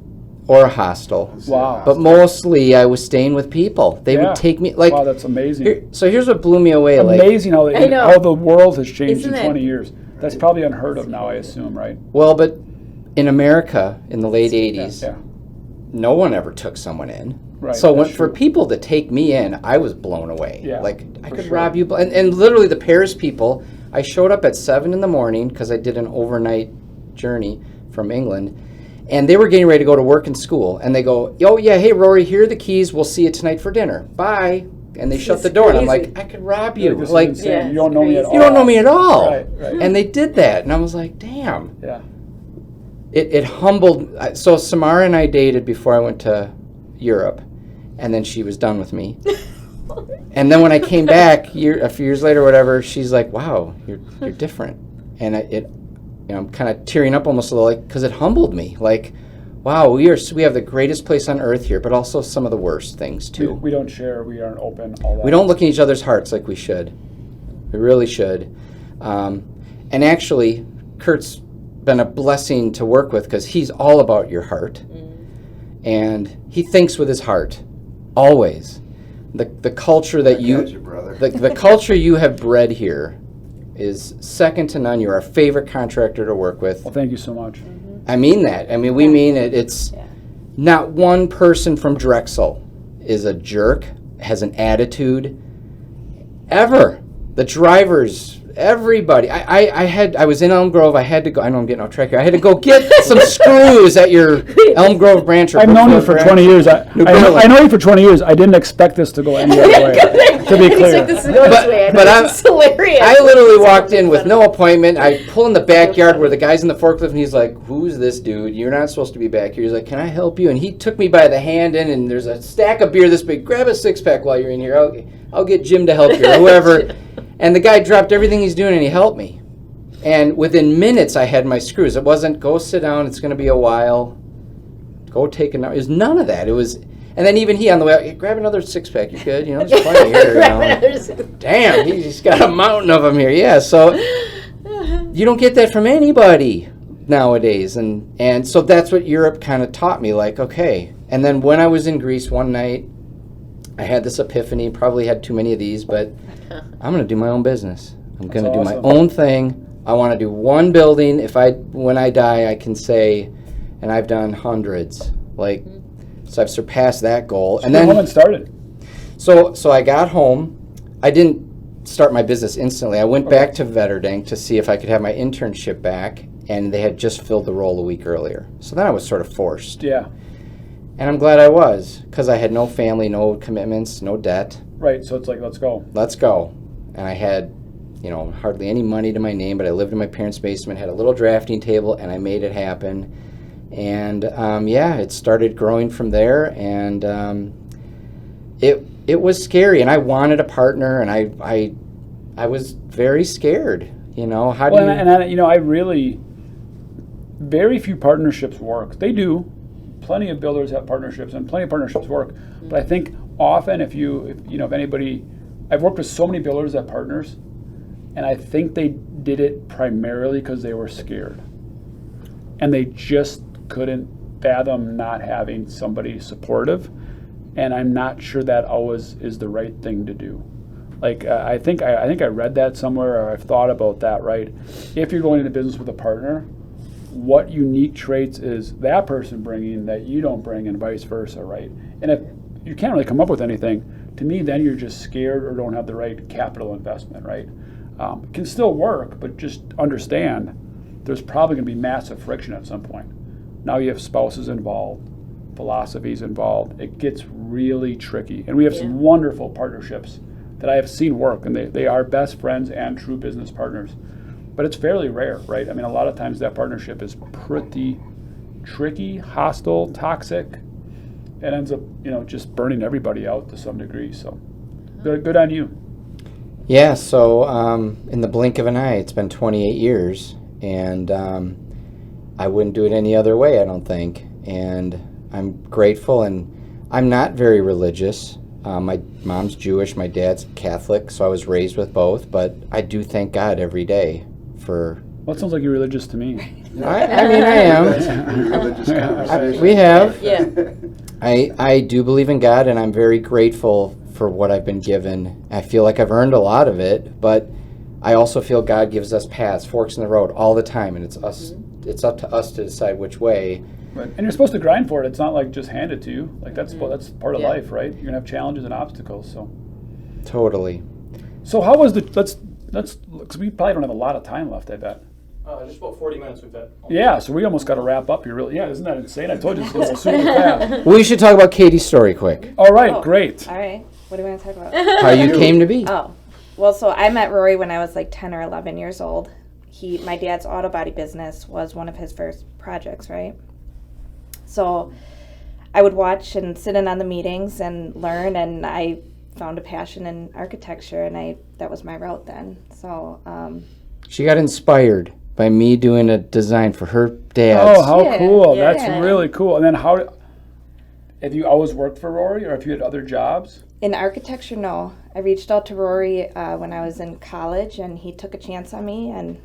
or a hostel. Wow. But mostly I was staying with people. They Yeah. would take me like Wow, that's amazing. here's what blew me away. Like, Amazing how I know. how the world has changed Isn't in it? 20 years. That's probably unheard of now, I assume, right? well, but in America in the late 80s, Yeah. no one ever took someone in. Right, So that's for true. people to take me in, I was blown away. Yeah, Like I for could sure. rob you, and literally the Paris people. I showed up at 7 in the morning because I did an overnight journey from England, and they were getting ready to go to work and school. And they go, "Oh yeah, hey Rory, here are the keys. We'll see you tonight for dinner. Bye." And they shut It's the door, and I'm crazy. like, "I could rob you. This is Like insane. Yeah, You don't know me at it's all. you don't know me at all." Right, right. And they did that, and I was like, "Damn." Yeah. It humbled. So Samara and I dated before I went to Europe, and then she was done with me. And then when I came back a few years later, or whatever, she's like, "Wow, you're different," and I'm kind of tearing up almost a little, like because it humbled me. Like, wow, we have the greatest place on earth here, but also some of the worst things too. We don't share. We aren't open. All that. We don't look in each other's hearts like we should. We really should. And actually, Kurt's been a blessing to work with because he's all about your heart. And he thinks with his heart, always. The culture that the culture you have bred here is second to none. You're our favorite contractor to work with. Well, thank you so much. I mean that. I mean, we mean it. It's not one person from Drexel is a jerk, has an attitude, ever. The drivers, everybody. I was in Elm Grove. I had to go. I know I'm getting off track here. I had to go get some screws at your Elm Grove branch. Or I've known you Brookfield for branch. 20 years. I know you for 20 years. I didn't expect this to go any other way, to be clear. This is going this way. It's hilarious. I literally walked in with no appointment. I pull in the backyard where the guy's in the forklift, and he's like, "Who's this dude? You're not supposed to be back here." He's like, "Can I help you?" And he took me by the hand in, and there's a stack of beer this big. Grab a 6-pack while you're in here. I'll get Jim to help you, or whoever. And the guy dropped everything he's doing, and he helped me. And within minutes, I had my screws. It wasn't, go sit down, it's going to be a while. Go take a... It was none of that. It was... And then even he on the way out, grab another 6-pack, you're good. You know, there's plenty here. Damn, he's got a mountain of them here. Yeah, so you don't get that from anybody nowadays. And so that's what Europe kind of taught me, like, okay. And then when I was in Greece one night, I had this epiphany, probably had too many of these, but I'm going to do my own business. I'm going to do my own thing. I want to do one building. When I die, I can say, and I've done hundreds. So I've surpassed that goal. And then started. So I got home. I didn't start my business instantly. I went back to Vetterding to see if I could have my internship back, and they had just filled the role a week earlier. So then I was sort of forced. Yeah. And I'm glad I was, because I had no family, no commitments, no debt. Right, so it's like, let's go. Let's go. And I had, hardly any money to my name, but I lived in my parents' basement, had a little drafting table, and I made it happen. And it started growing from there, and it was scary. And I wanted a partner, and I was very scared. Very few partnerships work. They do. Plenty of builders have partnerships, and plenty of partnerships work. But I think often, if anybody, I've worked with so many builders that partners, and I think they did it primarily because they were scared, and they just couldn't fathom not having somebody supportive. And I'm not sure that always is the right thing to do. I think I read that somewhere, or I've thought about that. Right, if you're going into business with a partner, what unique traits is that person bringing that you don't bring, and vice versa, right? And if you can't really come up with anything, to me, then you're just scared or don't have the right capital investment, right? It can still work, but just understand there's probably going to be massive friction at some point. Now you have spouses involved, philosophies involved. It gets really tricky. And we have some wonderful partnerships that I have seen work, and they are best friends and true business partners. But it's fairly rare, right? I mean, a lot of times that partnership is pretty tricky, hostile, toxic. It ends up, just burning everybody out to some degree. So, good on you. Yeah. So, in the blink of an eye, it's been 28 years, and I wouldn't do it any other way, I don't think. And I'm grateful, and I'm not very religious. My mom's Jewish, my dad's Catholic, so I was raised with both. But I do thank God every day. Well, it sounds like you're religious to me. I mean, I am. We have. Yeah. I do believe in God, and I'm very grateful for what I've been given. I feel like I've earned a lot of it, but I also feel God gives us paths, forks in the road all the time, and it's us. It's up to us to decide which way. Right. And you're supposed to grind for it. It's not like just handed to you. That's part of life, right? You're gonna have challenges and obstacles. So. Totally. So how was because we probably don't have a lot of time left, I bet. Just about 40 minutes we've had. Yeah, so we almost got to wrap up here. Really, isn't that insane? I told you it's going to go super fast. We should talk about Catie's story quick. All right, great. All right, what do we want to talk about? How you came to be. Oh, well, so I met Rory when I was like 10 or 11 years old. My dad's auto body business was one of his first projects, right? So I would watch and sit in on the meetings and learn, and I found a passion in architecture, and that was my route then. So she got inspired by me doing a design for her dad. Oh, how cool. That's really cool. And then have you always worked for Rory, or have you had other jobs? In architecture, no. I reached out to Rory when I was in college, and he took a chance on me, and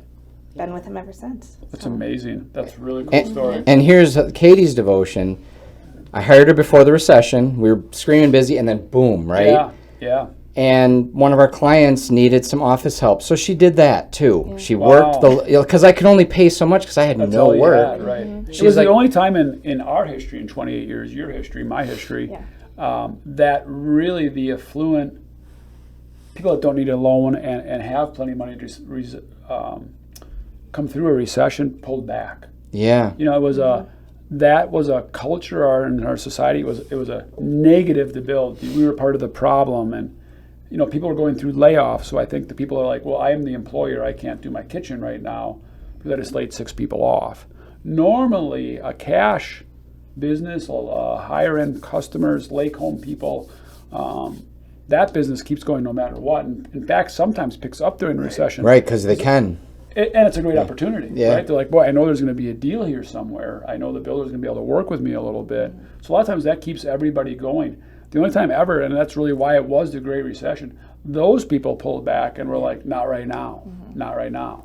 been with him ever since. That's So, amazing. That's a really cool story. And here's Katie's devotion. I hired her before the recession. We were screaming busy, and then boom, right? Yeah, yeah. And one of our clients needed some office help, so she did that too. Yeah. She Wow. worked because I could only pay so much because I had That's no all you work. had, right. Mm-hmm. It She's was like- the only time in our history, in 28 years, your history, my history, that really the affluent people that don't need a loan and have plenty of money to come through a recession pulled back. Yeah. You know, it was that was a culture in our society. It was a negative to build. We were part of the problem, and you know, people were going through layoffs. So I think the people are like, well, I am the employer. I can't do my kitchen right now because I just laid 6 people off. Normally, a cash business, higher end customers, lake home people, that business keeps going no matter what. And in fact, sometimes picks up during the recession. Right, because they can. And it's a great opportunity, Yeah. right? They're like, boy, I know there's going to be a deal here somewhere. I know the builder's going to be able to work with me a little bit. So a lot of times that keeps everybody going. The only time ever, and that's really why it was the Great Recession, those people pulled back and were like, not right now, not right now.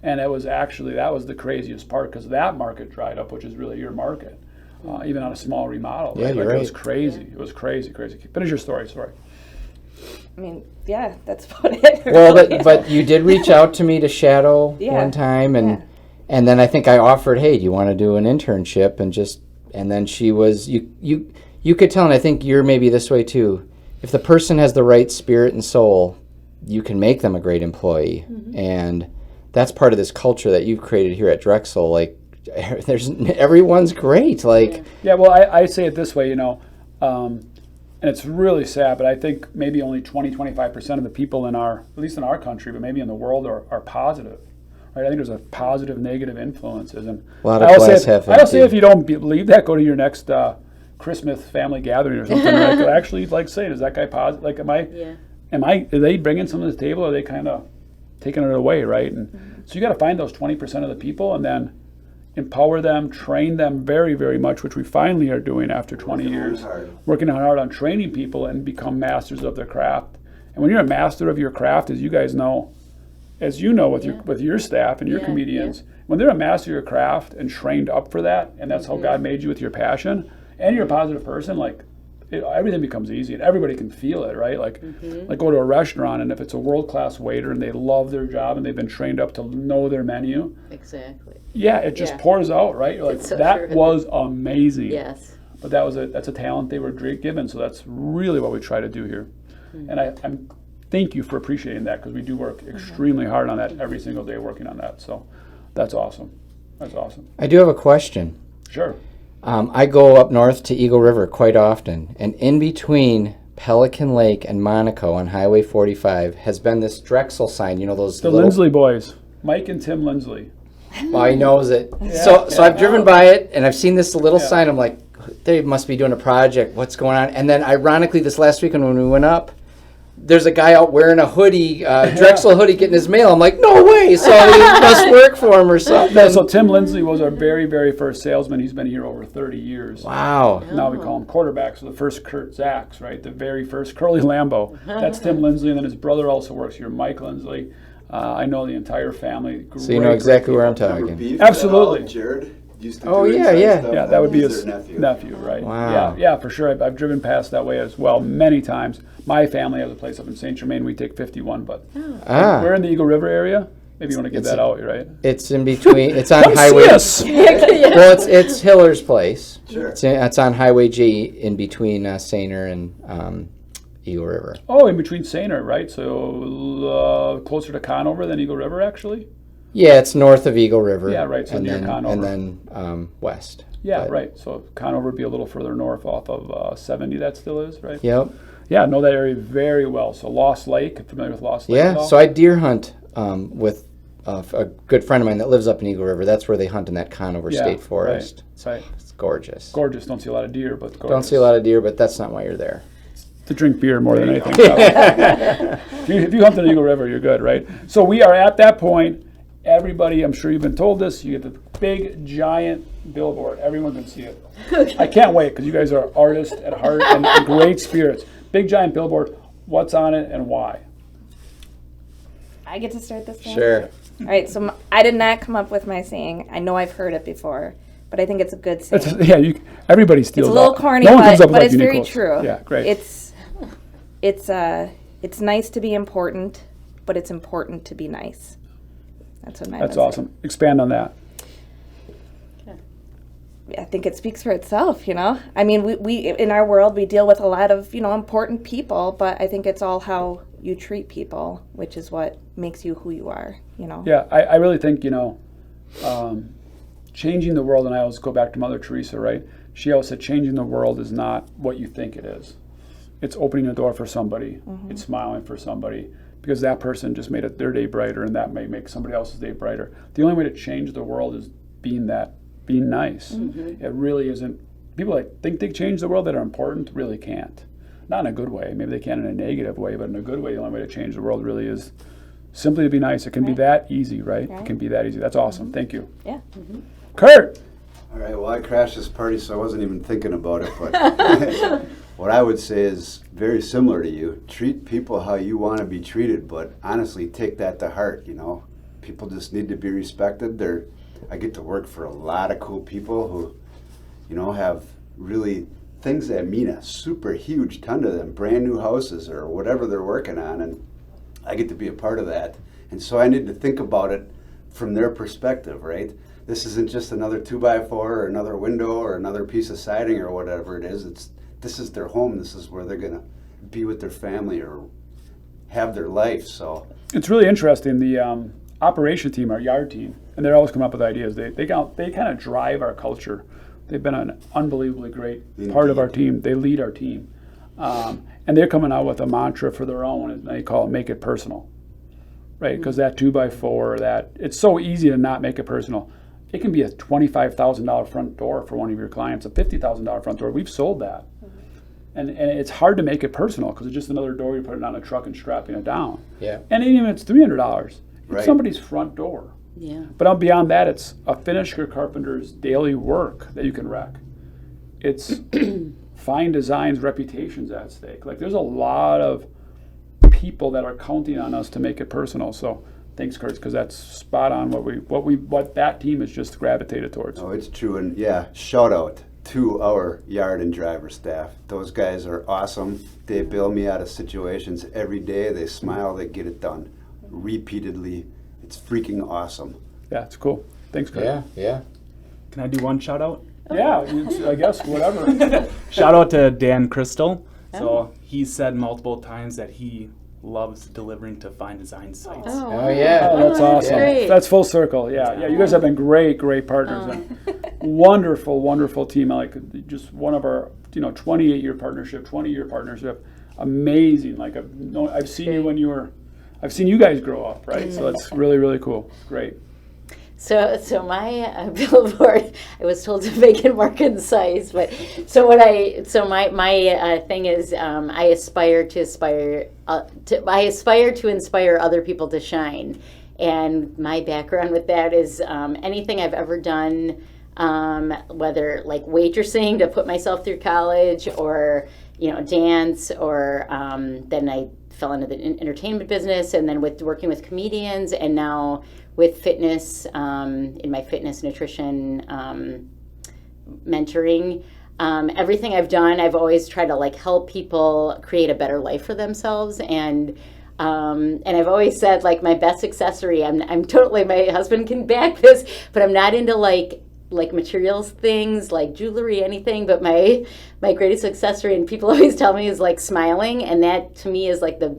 And it was actually, that was the craziest part because that market dried up, which is really your market, even on a small remodel. Yeah, right? you're Like, right. It was crazy. It was crazy, crazy. Finish your story, sorry. I mean, yeah, that's about it. Well, really. but you did reach out to me to shadow Yeah. one time, and Yeah. and then I think I offered, hey, do you want to do an internship? And then she was you could tell, and I think you're maybe this way too. If the person has the right spirit and soul, you can make them a great employee, and that's part of this culture that you've created here at Drexel. Like, everyone's great. Like, Yeah, well, I say it this way, you know, and it's really sad, but I think maybe only 25% of the people at least in our country, but maybe in the world, are positive. Right? I think there's a positive, negative influences. And a lot of I glass half I say empty. if you don't believe that, go to your next Christmas family gathering or something. Right? Actually, like, say, is that guy positive? Like, are they bringing something to the table, or are they kind of taking it away, right? And so you got to find those 20% of the people and then empower them, train them very, very much, which we finally are doing after 20 years. Working hard on training people and become masters of their craft. And when you're a master of your craft, as you guys know, as you know with your staff and your comedians, when they're a master of your craft and trained up for that, and that's how God made you with your passion, and you're a positive person, like, everything becomes easy and everybody can feel it, right? Like go to a restaurant, and if it's a world-class waiter and they love their job and they've been trained up to know their menu, Exactly. it just pours out, right? You're like, It's so that true. was amazing. Yes. But that's a talent they were given, so that's really what we try to do here. And I'm thank you for appreciating that, because we do work extremely hard on that every single day, working on that. So that's awesome. That's awesome. I do have a question. Sure. I go up north to Eagle River quite often, and in between Pelican Lake and Monaco on Highway 45 has been this Drexel sign. You know those The little... Lindsley boys, Mike and Tim Lindsley. Well, he knows it. Yeah, So I've driven by it, and I've seen this little Yeah. sign. I'm like, they must be doing a project. What's going on? And then ironically, this last weekend when we went up, there's a guy out wearing a hoodie, Drexel hoodie, getting his mail. I'm like, no way! So he must work for him or something. No, so Tim Lindsley was our very, very first salesman. He's been here over 30 years. Wow. Now we call him quarterback. So the first Kurt Zacks, right? The very first Curly Lambeau. That's Tim Lindsley, and then his brother also works here, Mike Lindsley. I know the entire family. So you know exactly where I'm Remember talking. Beef Absolutely. at all? Jared used to Oh, do yeah, inside yeah. stuff. Yeah, that would be He's his their nephew, right? Wow. Yeah, for sure. I've driven past that way as well many times. My family has a place up in St. Germain. We take 51, but Ah, we're in the Eagle River area. Maybe you want to get It's- that out, right? it's in between. It's on Come Highway. see us. Well, it's Hiller's place. Sure. It's on Highway G in between Sainer and Eagle River. Oh, in between Sainer, right? So closer to Conover than Eagle River, actually. Yeah, it's north of Eagle River. Yeah, right, so and near then, Conover. and then west. Yeah, But- right. So Conover would be a little further north off of 70. That still is, right? Yep. Yeah, I know that area very well. So Lost Lake, familiar with Lost Lake? Yeah. at all? So I deer hunt with a good friend of mine that lives up in Eagle River. That's where they hunt in that Conover Yeah, State Forest. Right. It's gorgeous. Gorgeous. Don't see a lot of deer, but gorgeous. Don't see a lot of deer, but that's not why you're there. To drink beer more than anything. If you hunt in the Eagle River, you're good, right? So we are at that point. Everybody, I'm sure you've been told this, you get the big, giant billboard. Everyone can see it. I can't wait, because you guys are artists at heart and great spirits. Big, giant billboard. What's on it and why? I get to start this one? Sure. All right, so I did not come up with my saying. I know I've heard it before, but I think it's a good saying. Everybody steals It's a little that. corny, No one comes up but with it's like very unique true. quotes. Yeah, great. It's nice to be important, but it's important to be nice. That's what my That's message- awesome. Expand on that. I think it speaks for itself, you know? I mean, we in our world, we deal with a lot of, important people, but I think it's all how you treat people, which is what makes you who you are, Yeah, I really think, changing the world, and I always go back to Mother Teresa, right? She always said, changing the world is not what you think it is. It's opening a door for somebody. It's smiling for somebody, because that person just made their day brighter, and that may make somebody else's day brighter. The only way to change the world is being nice. It really isn't. People that think they change the world that are important really can't. Not in a good way. Maybe they can in a negative way, but in a good way, the only way to change the world really is simply to be nice. It can be that easy, right? It can be that easy. That's awesome. Thank you. Yeah. Kurt! All right, well, I crashed this party, so I wasn't even thinking about it, but what I would say is very similar to you. Treat people how you want to be treated, but honestly, take that to heart, People just need to be respected. I get to work for a lot of cool people who, have really things that mean a super huge ton to them, brand new houses or whatever they're working on, and I get to be a part of that. And so I need to think about it from their perspective, right? This isn't just another 2x4 or another window or another piece of siding or whatever it is. This is their home. This is where they're going to be with their family or have their life. So It's really interesting. The operation team, our yard team, and they're always coming up with ideas. They kind of drive our culture. They've been an unbelievably great part of our team. They lead our team. And they're coming out with a mantra for their own, and they call it make it personal. Right? Because that 2x4, it's so easy to not make it personal. It can be a $25,000 front door for one of your clients, a $50,000 front door. We've sold that. And it's hard to make it personal because it's just another door you're putting on a truck and strapping it down. Yeah. And even if it's $300, it's Right. somebody's front door. Yeah. But beyond that, it's a finisher carpenter's daily work that you can wreck. It's Fein Design's reputation's at stake. Like, there's a lot of people that are counting on us to make it personal. So thanks, Kurt, because that's spot on what that team has just gravitated towards. Oh, it's true. And yeah, shout out to our yard and driver staff. Those guys are awesome. They bail me out of situations every day. They smile, they get it done repeatedly. It's freaking awesome. Yeah, it's cool. Thanks, Kurt. Yeah. Can I do one shout out? Yeah, I guess, whatever. Shout out to Dan Crystal. So he said multiple times that he loves delivering to Fein Design sites. Oh, yeah. Oh, that's awesome. great. That's full circle. Yeah. You guys have been great partners. And wonderful team. Like, just one of our 28-year partnership, 20-year partnership. Amazing. Like, I've seen you I've seen you guys grow up, right? So that's really cool. Great. So my billboard, I was told to make it more concise, but my thing is I aspire to inspire other people to shine, and my background with that is anything I've ever done, whether like waitressing to put myself through college, or dance, or then I fell into the entertainment business, and then with working with comedians, and now with fitness, in my fitness nutrition mentoring. Everything I've done, I've always tried to like help people create a better life for themselves, and I've always said, like, my best accessory, I'm totally, my husband can back this, but I'm not into like materials things like jewelry, anything, but my greatest accessory, and people always tell me, is like smiling, and that to me is like the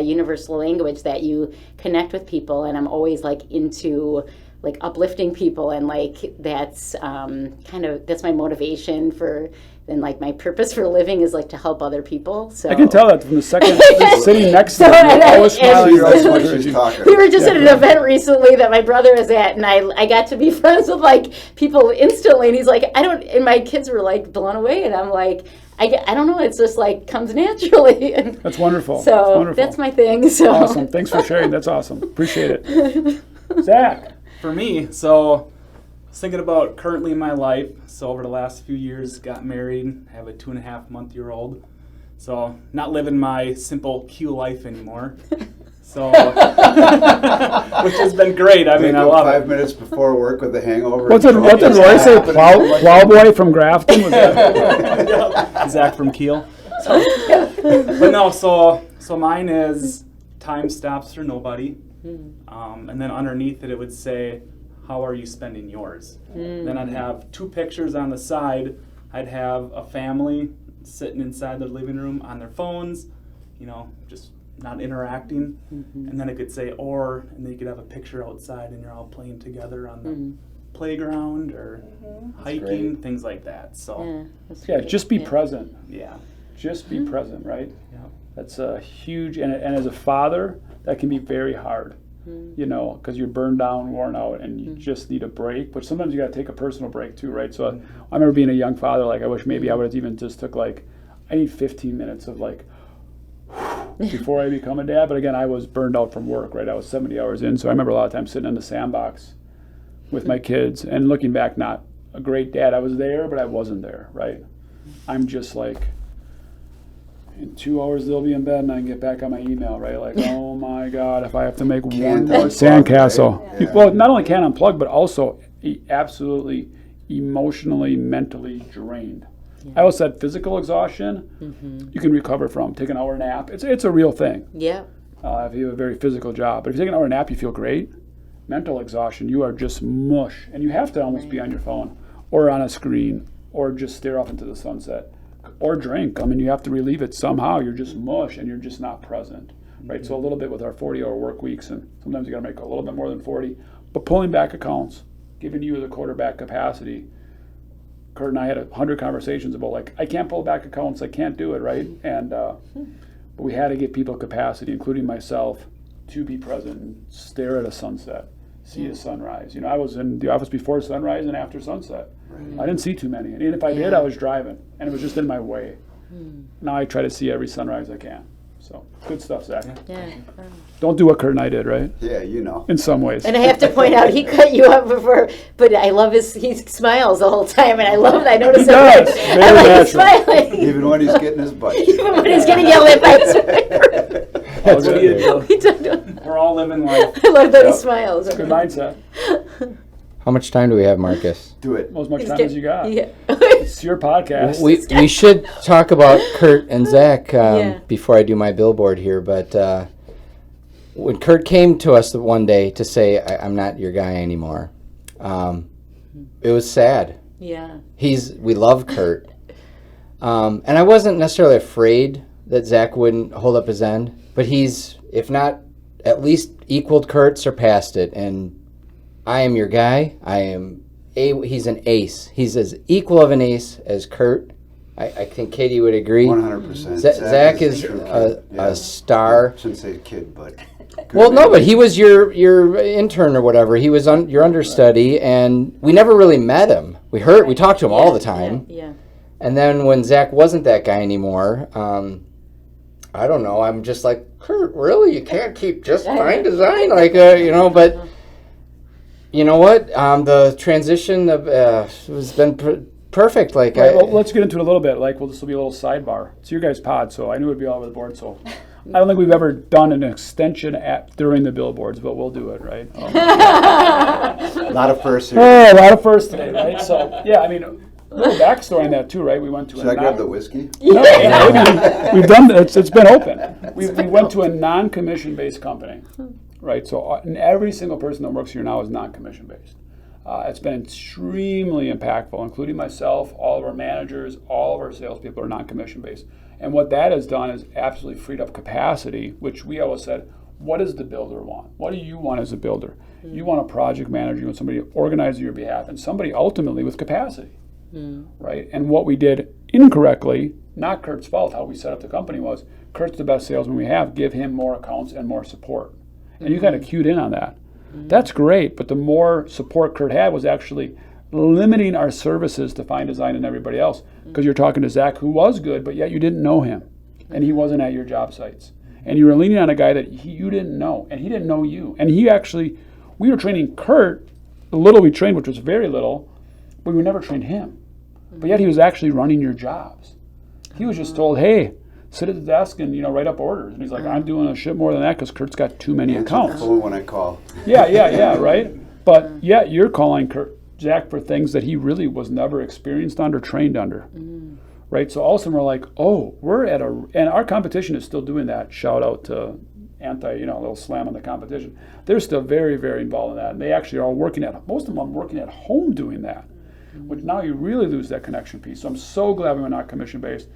universal language that you connect with people, and I'm always like into like uplifting people, and like that's that's my motivation for, and like my purpose for living is like to help other people. So I can tell that from the second just sitting next to you. You're always smiling. You're always That's what she's encouraging. talking. we were just at an event recently that my brother was at, and I got to be friends with like people instantly, and he's like, and my kids were like blown away, and I'm like, I don't know, it's just like comes naturally. That's wonderful. So That's wonderful. that's my thing. So Awesome. Thanks for sharing. That's awesome. Appreciate it. Zach. For me, so I was thinking about currently in my life. So over the last few years, got married, have a 2.5-month-old. So not living my simple Q life anymore. So, which has been great. I mean, I love 5 it. minutes before work with a hangover. What did Roy say? Plowboy from Grafton? Was that? Zach from Kiel. But no, so mine is time stops for nobody. And then underneath it, it would say, how are you spending yours? Then I'd have 2 pictures on the side. I'd have a family sitting inside their living room on their phones, you know, just not interacting. And then it could say, and then you could have a picture outside and you're all playing together on the playground or hiking, things like that. So, Just be present. yeah. Just be present, right? Yeah. That's a huge, and as a father, that can be very hard, you know, because you're burned down, worn out, and you just need a break. But sometimes you got to take a personal break too, right? So I remember being a young father, like I wish maybe I would have even just took I need 15 minutes of before I become a dad. But again, I was burned out from work, right? I was 70 hours in. So I remember a lot of times sitting in the sandbox with my kids and looking back, not a great dad. I was there, but I wasn't there, right? I'm just in 2 hours they'll be in bed and I can get back on my email, right? Oh my God, if I have to make one more sandcastle. Right? Yeah. Well, not only can't unplug, but also absolutely emotionally, mentally drained. I always said physical exhaustion, you can recover from. Take an hour nap. It's a real thing. Yeah. If you have a very physical job. But if you take an hour nap, you feel great. Mental exhaustion, you are just mush. And you have to almost be on your phone or on a screen or just stare off into the sunset. Or drink. I mean, you have to relieve it somehow. You're just mush and you're just not present, right? So a little bit with our 40-hour work weeks, and sometimes you got to make a little bit more than 40. But pulling back accounts, giving you the quarterback capacity. Kurt and I had 100 conversations about I can't pull back accounts. I can't do it, right? And but we had to give people capacity, including myself, to be present and stare at a sunset, see a sunrise. You know, I was in the office before sunrise and after sunset. I didn't see too many. And if I did, I was driving. And it was just in my way. Now I try to see every sunrise I can. So, good stuff, Zach. Yeah. Don't do what Kurt and I did, right? Yeah, you know. In some ways. And I have to point out, he cut you up before, but I love he smiles the whole time, and I love it. I notice He does. it. Very I like natural. smiling. Even when he's getting his butt. Even when he's getting yelled at by his wife. That's good. We don't- We're all living life. I love that he Yep. smiles. Good mindset. How much time do we have, Marcus? Do it. As much He's time get- as you got. Yeah. It's your podcast. We should talk about Kurt and Zach Yeah. before I do my billboard here, but when Kurt came to us the one day to say, I'm not your guy anymore, it was sad. Yeah. We love Kurt. And I wasn't necessarily afraid that Zach wouldn't hold up his end, but he's, if not at least equaled Kurt, surpassed it. And I am your guy. He's an ace. He's as equal of an ace as Kurt. I think Catie would agree. 100%. Zach is a true a kid. Yeah. star. Shouldn't say kid, but. good Well, no, man. but he was your intern or whatever. He was your understudy, and we never really met him. We talked to him all the time. Yeah. And then when Zach wasn't that guy anymore, I don't know. I'm just like, Kurt, really? You can't keep just Fein Design, But you know what? The transition has been perfect. Right, well, let's get into it a little bit. This will be a little sidebar. It's your guys' pod, so I knew it'd be all over the board. So I don't think we've ever done an extension during the billboards, but we'll do it, right? A lot of firsts here. Oh, a lot of firsts today, right? So yeah, I mean, a little backstory on that too, right? We went to Should I grab the whiskey? No, yeah, we've done this. It's been open. We went to a non-commission based company, right? So and every single person that works here now is non-commission based. It's been extremely impactful, including myself, all of our managers, all of our salespeople are non-commission based. And what that has done is absolutely freed up capacity, which we always said, what does the builder want? What do you want as a builder? You want a project manager, you want somebody to organize on your behalf, and somebody ultimately with capacity, right? And what we did incorrectly, not Kurt's fault, how we set up the company was, Kurt's the best salesman we have, give him more accounts and more support. And you kind of cued in on that. That's great, but the more support Kurt had was actually limiting our services to Fein Design and everybody else, because you're talking to Zach, who was good, but yet you didn't know him, and he wasn't at your job sites. And you were leaning on a guy that you didn't know, and he didn't know you. And we were training Kurt, the little we trained, which was very little, but we never trained him. But yet he was actually running your jobs. He was just told, hey, sit at the desk and, write up orders. And he's like, I'm doing a shit more than that because Kurt's got too many Answer the accounts. phone when I call. Yeah, right? But yet you're calling Zach for things that he really was never experienced under, trained under. Right? So all of a sudden we're like, oh, and our competition is still doing that. Shout out to a little slam on the competition. They're still very, very involved in that. And they actually are most of them are working at home doing that, which now you really lose that connection piece. So I'm so glad we were not commission-based.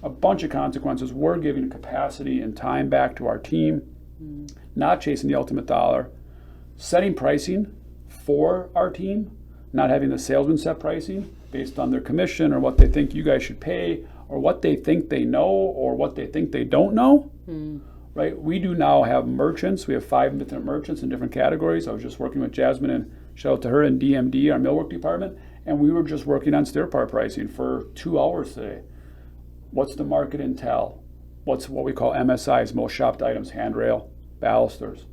A bunch of consequences. We're giving capacity and time back to our team, not chasing the ultimate dollar, setting pricing for our team, not having the salesman set pricing based on their commission or what they think you guys should pay or what they think they know or what they think they don't know. Right? We do now have merchants. We have 5 different merchants in different categories. I was just working with Jasmine, and shout out to her in DMD, our millwork department, and we were just working on stair part pricing for 2 hours today. What's the market intel? What's what we call MSIs, most shopped items, handrail, balusters.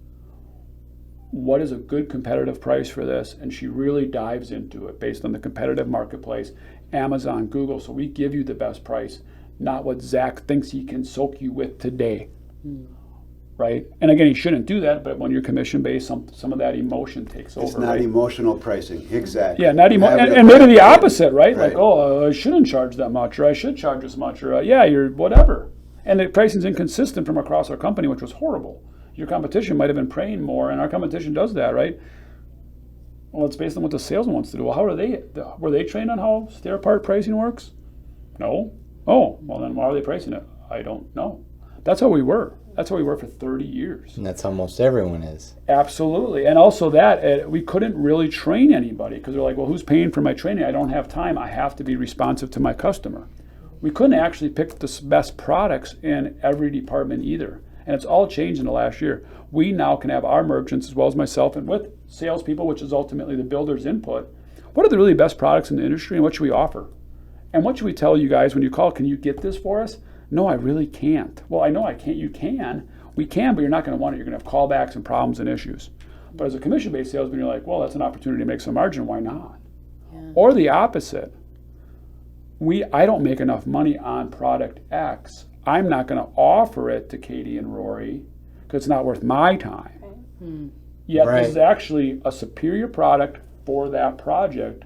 What is a good competitive price for this? And she really dives into it based on the competitive marketplace, Amazon, Google. So we give you the best price, not what Zach thinks he can soak you with today. Right? And again, he shouldn't do that, but when you're commission-based, some of that emotion takes over. It's not right? emotional pricing. Exactly. Yeah, not and maybe the opposite, right? Like, oh, I shouldn't charge that much, or I should charge this much, or you're whatever. And the pricing's inconsistent from across our company, which was horrible. Your competition might have been paying more, and our competition does that, right? Well, it's based on what the salesman wants to do. Well, were they trained on how stair part pricing works? No. Oh, well then why are they pricing it? I don't know. That's how we were. That's how we were for 30 years. And that's how most everyone is. Absolutely. And also that, we couldn't really train anybody because they're like, well, who's paying for my training? I don't have time. I have to be responsive to my customer. We couldn't actually pick the best products in every department either. And it's all changed in the last year. We now can have our merchants, as well as myself, and with salespeople, which is ultimately the builder's input. What are the really best products in the industry, and what should we offer? And what should we tell you guys when you call? Can you get this for us? No, I really can't. Well, I know I can't. You can. We can, but you're not going to want it. You're going to have callbacks and problems and issues. But as a commission-based salesman, you're like, well, that's an opportunity to make some margin. Why not? Yeah. Or the opposite. I don't make enough money on product X. I'm not going to offer it to Catie and Rory because it's not worth my time. Yet this is actually a superior product for that project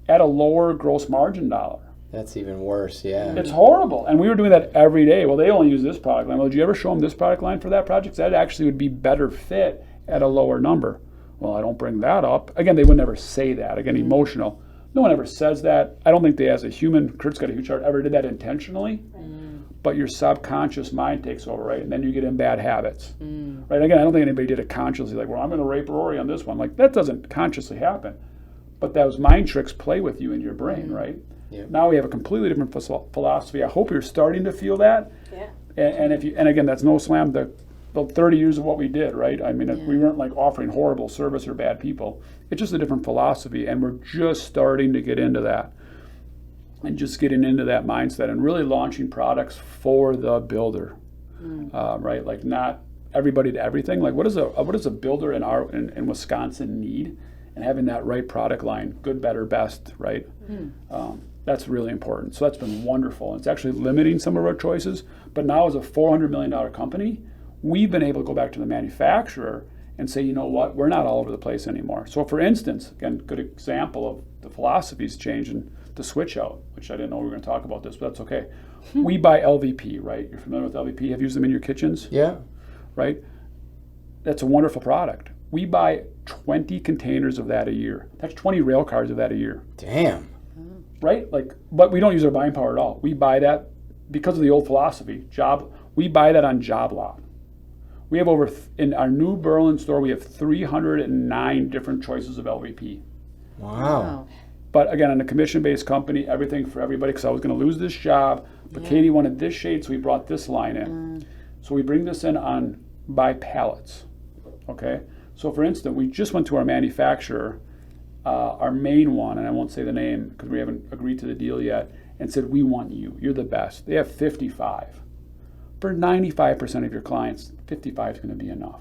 at a lower gross margin dollar. That's even worse, yeah. It's horrible. And we were doing that every day. Well, they only use this product line. Well, did you ever show them this product line for that project? That actually would be better fit at a lower number. Well, I don't bring that up. Again, they would never say that. Again, emotional. No one ever says that. I don't think they, as a human, Kurt's got a huge heart, ever did that intentionally. But your subconscious mind takes over, right? And then you get in bad habits. Right? Again, I don't think anybody did it consciously, like, well, I'm going to rape Rory on this one. Like, that doesn't consciously happen. But those mind tricks play with you in your brain, right? Yep. Now we have a completely different philosophy. I hope you're starting to feel that. Yeah. And again, that's no slam. The 30 years of what we did, right? I mean, we weren't like offering horrible service or bad people. It's just a different philosophy, and we're just starting to get into that. And just getting into that mindset and really launching products for the builder, right? Like not everybody to everything. Like what does a builder in Wisconsin need, and having that right product line, good, better, best, right? That's really important. So that's been wonderful. It's actually limiting some of our choices. But now as a $400 million company, we've been able to go back to the manufacturer and say, you know what, we're not all over the place anymore. So for instance, again, good example of the philosophies changing. The switch out, which I didn't know we were going to talk about this, but that's okay. We buy LVP, right? You're familiar with LVP? Have you used them in your kitchens? Yeah. Right? That's a wonderful product. We buy 20 containers of that a year. That's 20 rail cars of that a year. Damn. Right? Like, but we don't use our buying power at all. We buy that because of the old philosophy. We buy that on job lot. We have in our new Berlin store, we have 309 different choices of LVP. Wow. But again, on a commission-based company, everything for everybody, because I was going to lose this job, but Catie wanted this shade, so we brought this line in. So we bring this in by pallets, okay? So for instance, we just went to our manufacturer, our main one, and I won't say the name because we haven't agreed to the deal yet, and said, we want you. You're the best. They have 55. For 95% of your clients, 55 is going to be enough.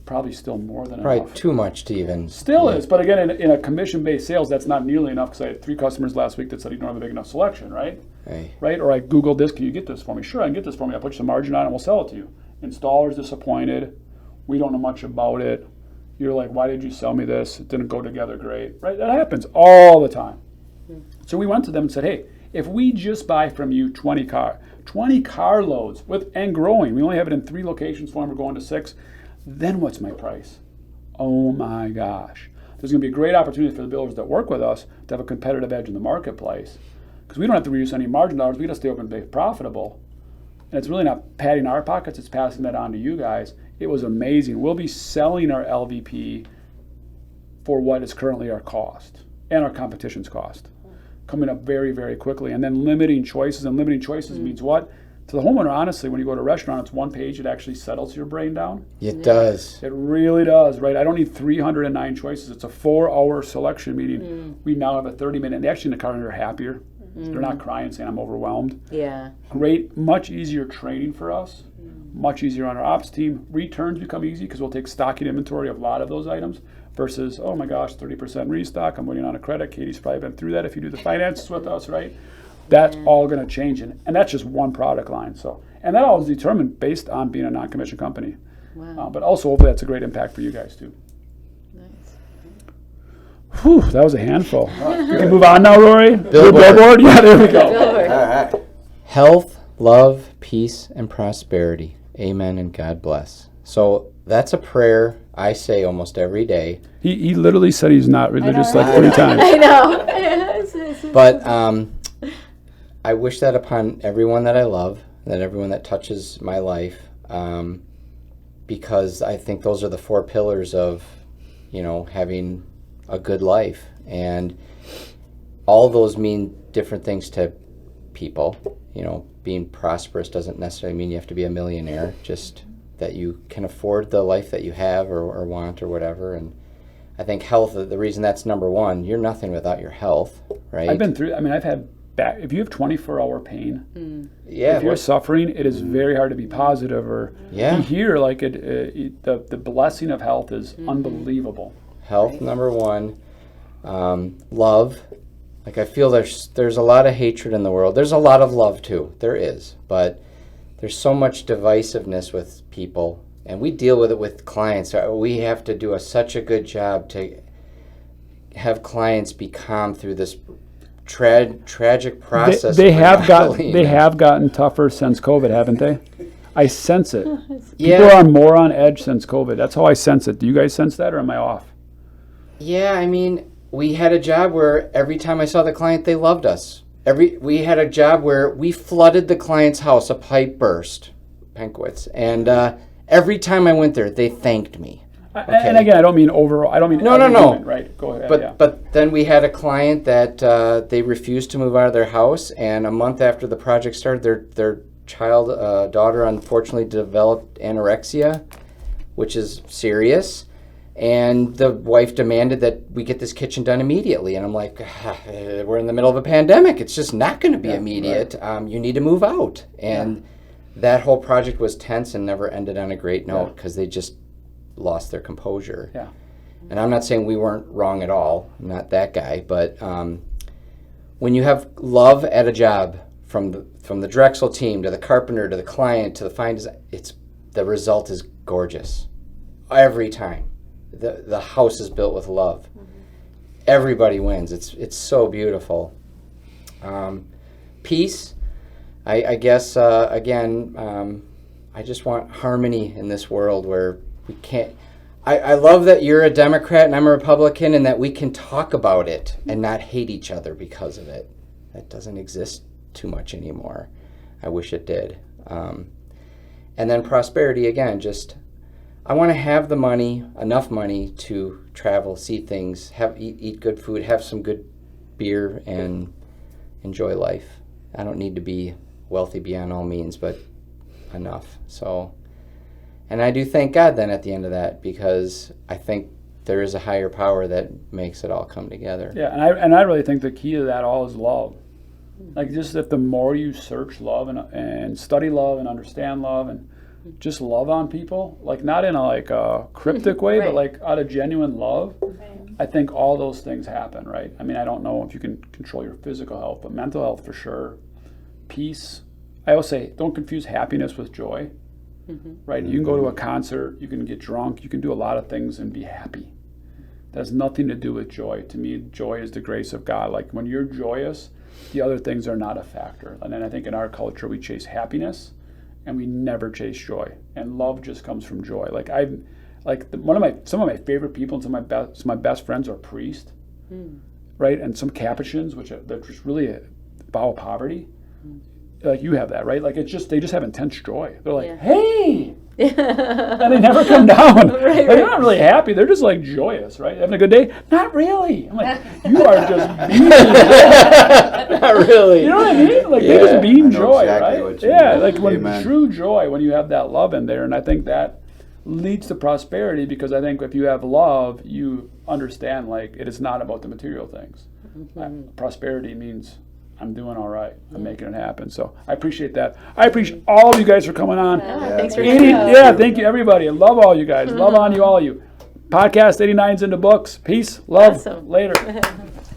Probably still more than enough. Probably too much to even. Still is, but again, in a commission-based sales, that's not nearly enough because I had 3 customers last week that said you don't have a big enough selection, right? right? Or I Googled this, can you get this for me? Sure, I can get this for me. I'll put some margin on it and we'll sell it to you. Installer's disappointed. We don't know much about it. You're like, why did you sell me this? It didn't go together great, right? That happens all the time. So we went to them and said, hey, if we just buy from you 20 car loads and growing, we only have it in 3 locations for them, we're going to 6, then what's my price? Oh my gosh. There's going to be a great opportunity for the builders that work with us to have a competitive edge in the marketplace. Because we don't have to reduce any margin dollars, we just stay open and be profitable. And it's really not padding our pockets, it's passing that on to you guys. It was amazing. We'll be selling our LVP for what is currently our cost and our competition's cost, coming up very, very quickly. And then limiting choices, and limiting choices means what? To the homeowner, honestly, when you go to a restaurant, it's one page, it actually settles your brain down. It does. It really does, right? I don't need 309 choices. It's a 4-hour selection meeting. We now have a 30-minute, and actually in the car, they're happier. They're not crying, saying I'm overwhelmed. Yeah. Great, much easier training for us, much easier on our ops team. Returns become easy because we'll take stocking inventory of a lot of those items versus, oh my gosh, 30% restock, I'm waiting on a credit. Katie's probably been through that if you do the finances with us, right? That's all going to change, and that's just one product line. So, and that all is determined based on being a non-commissioned company. Wow. But also, hopefully, that's a great impact for you guys too. Nice. Whew, that was a handful. We can move on now, Rory. Billboard. Billboard? Yeah, there we go. Billboard. All right. Health, love, peace, and prosperity. Amen and God bless. So that's a prayer I say almost every day. He literally said he's not religious right? like 3 times. I know. But I wish that upon everyone that I love, that everyone that touches my life, because I think those are the 4 pillars of, having a good life. And all those mean different things to people. Being prosperous doesn't necessarily mean you have to be a millionaire, just that you can afford the life that you have or want or whatever. And I think health, the reason that's number 1, you're nothing without your health, right? I've been through, I've had back, if you have 24-hour pain, Yeah. if you're suffering, it is very hard to be positive or Yeah. be here. Like the blessing of health is unbelievable. Health, number 1. Love. Like, I feel there's a lot of hatred in the world. There's a lot of love too. There is, but there's so much divisiveness with people, and we deal with it with clients. We have to do such a good job to have clients be calm through this tragic process. They of have remodeling. gotten tougher since COVID, haven't they? I sense it. Yeah. People are more on edge since COVID. That's how I sense it. Do you guys sense that, or am I off? Yeah, we had a job where every time I saw the client, they loved us. We had a job where we flooded the client's house, a pipe burst, Penkwitz, and every time I went there, they thanked me. And again, I don't mean overall. I don't mean No. everyone, right? Go ahead. yeah. But then we had a client that they refused to move out of their house, and a month after the project started, their daughter unfortunately developed anorexia, which is serious. And the wife demanded that we get this kitchen done immediately. And I'm like, we're in the middle of a pandemic. It's just not going to be immediate. Right. You need to move out. And that whole project was tense and never ended on a great note because they just lost their composure. Yeah. And I'm not saying we weren't wrong at all. I'm not that guy. But when you have love at a job, from the DREXEL team to the carpenter to the client to the Fein Design, the result is gorgeous every time. The house is built with love. Everybody wins. It's so beautiful. Peace. I guess again, I just want harmony in this world where we can't. I love that you're a Democrat and I'm a Republican, and that we can talk about it and not hate each other because of it. That doesn't exist too much anymore. I wish it did. And then prosperity again, just I want to have the money, enough money to travel, see things, eat good food, have some good beer, and enjoy life. I don't need to be wealthy beyond all means, but enough. So, and I do thank God then at the end of that, because I think there is a higher power that makes it all come together. Yeah, and I really think the key to that all is love. Like, just if the more you search love and study love and understand love and just love on people, like not in a cryptic way, Right. but like out of genuine love, I think all those things happen, right? I mean, I don't know if you can control your physical health, but mental health for sure. peace. I always say, don't confuse happiness with joy. Right? You can go to a concert, you can get drunk, you can do a lot of things and be happy. That has nothing to do with joy. To me, joy is the grace of God. Like when you're joyous, the other things are not a factor. And then I think in our culture, we chase happiness and we never chase joy. And love just comes from joy. Like some of my favorite people and some of my best friends are priests, right? And some Capuchins, they're just really a vow of poverty. Like you have that, right? Like they just have intense joy. They're like, hey, and they never come down. Like, they're not really happy. They're just like joyous, right? Having a good day? Not really. I'm like, you are just being joy. Not really. You know what I mean? Like they just beam I know joy, exactly right? what you Yeah, mean. like when Amen. true joy, when you have that love in there, and I think that leads to prosperity because I think if you have love, you understand like it is not about the material things. Prosperity means I'm doing all right. I'm making it happen. So I appreciate that. I appreciate all of you guys for coming on. Thanks for 80 coming out. yeah, thank you everybody. I love all you guys. Love on you, all you. Podcast 89's in the books. Peace, love, Awesome. later.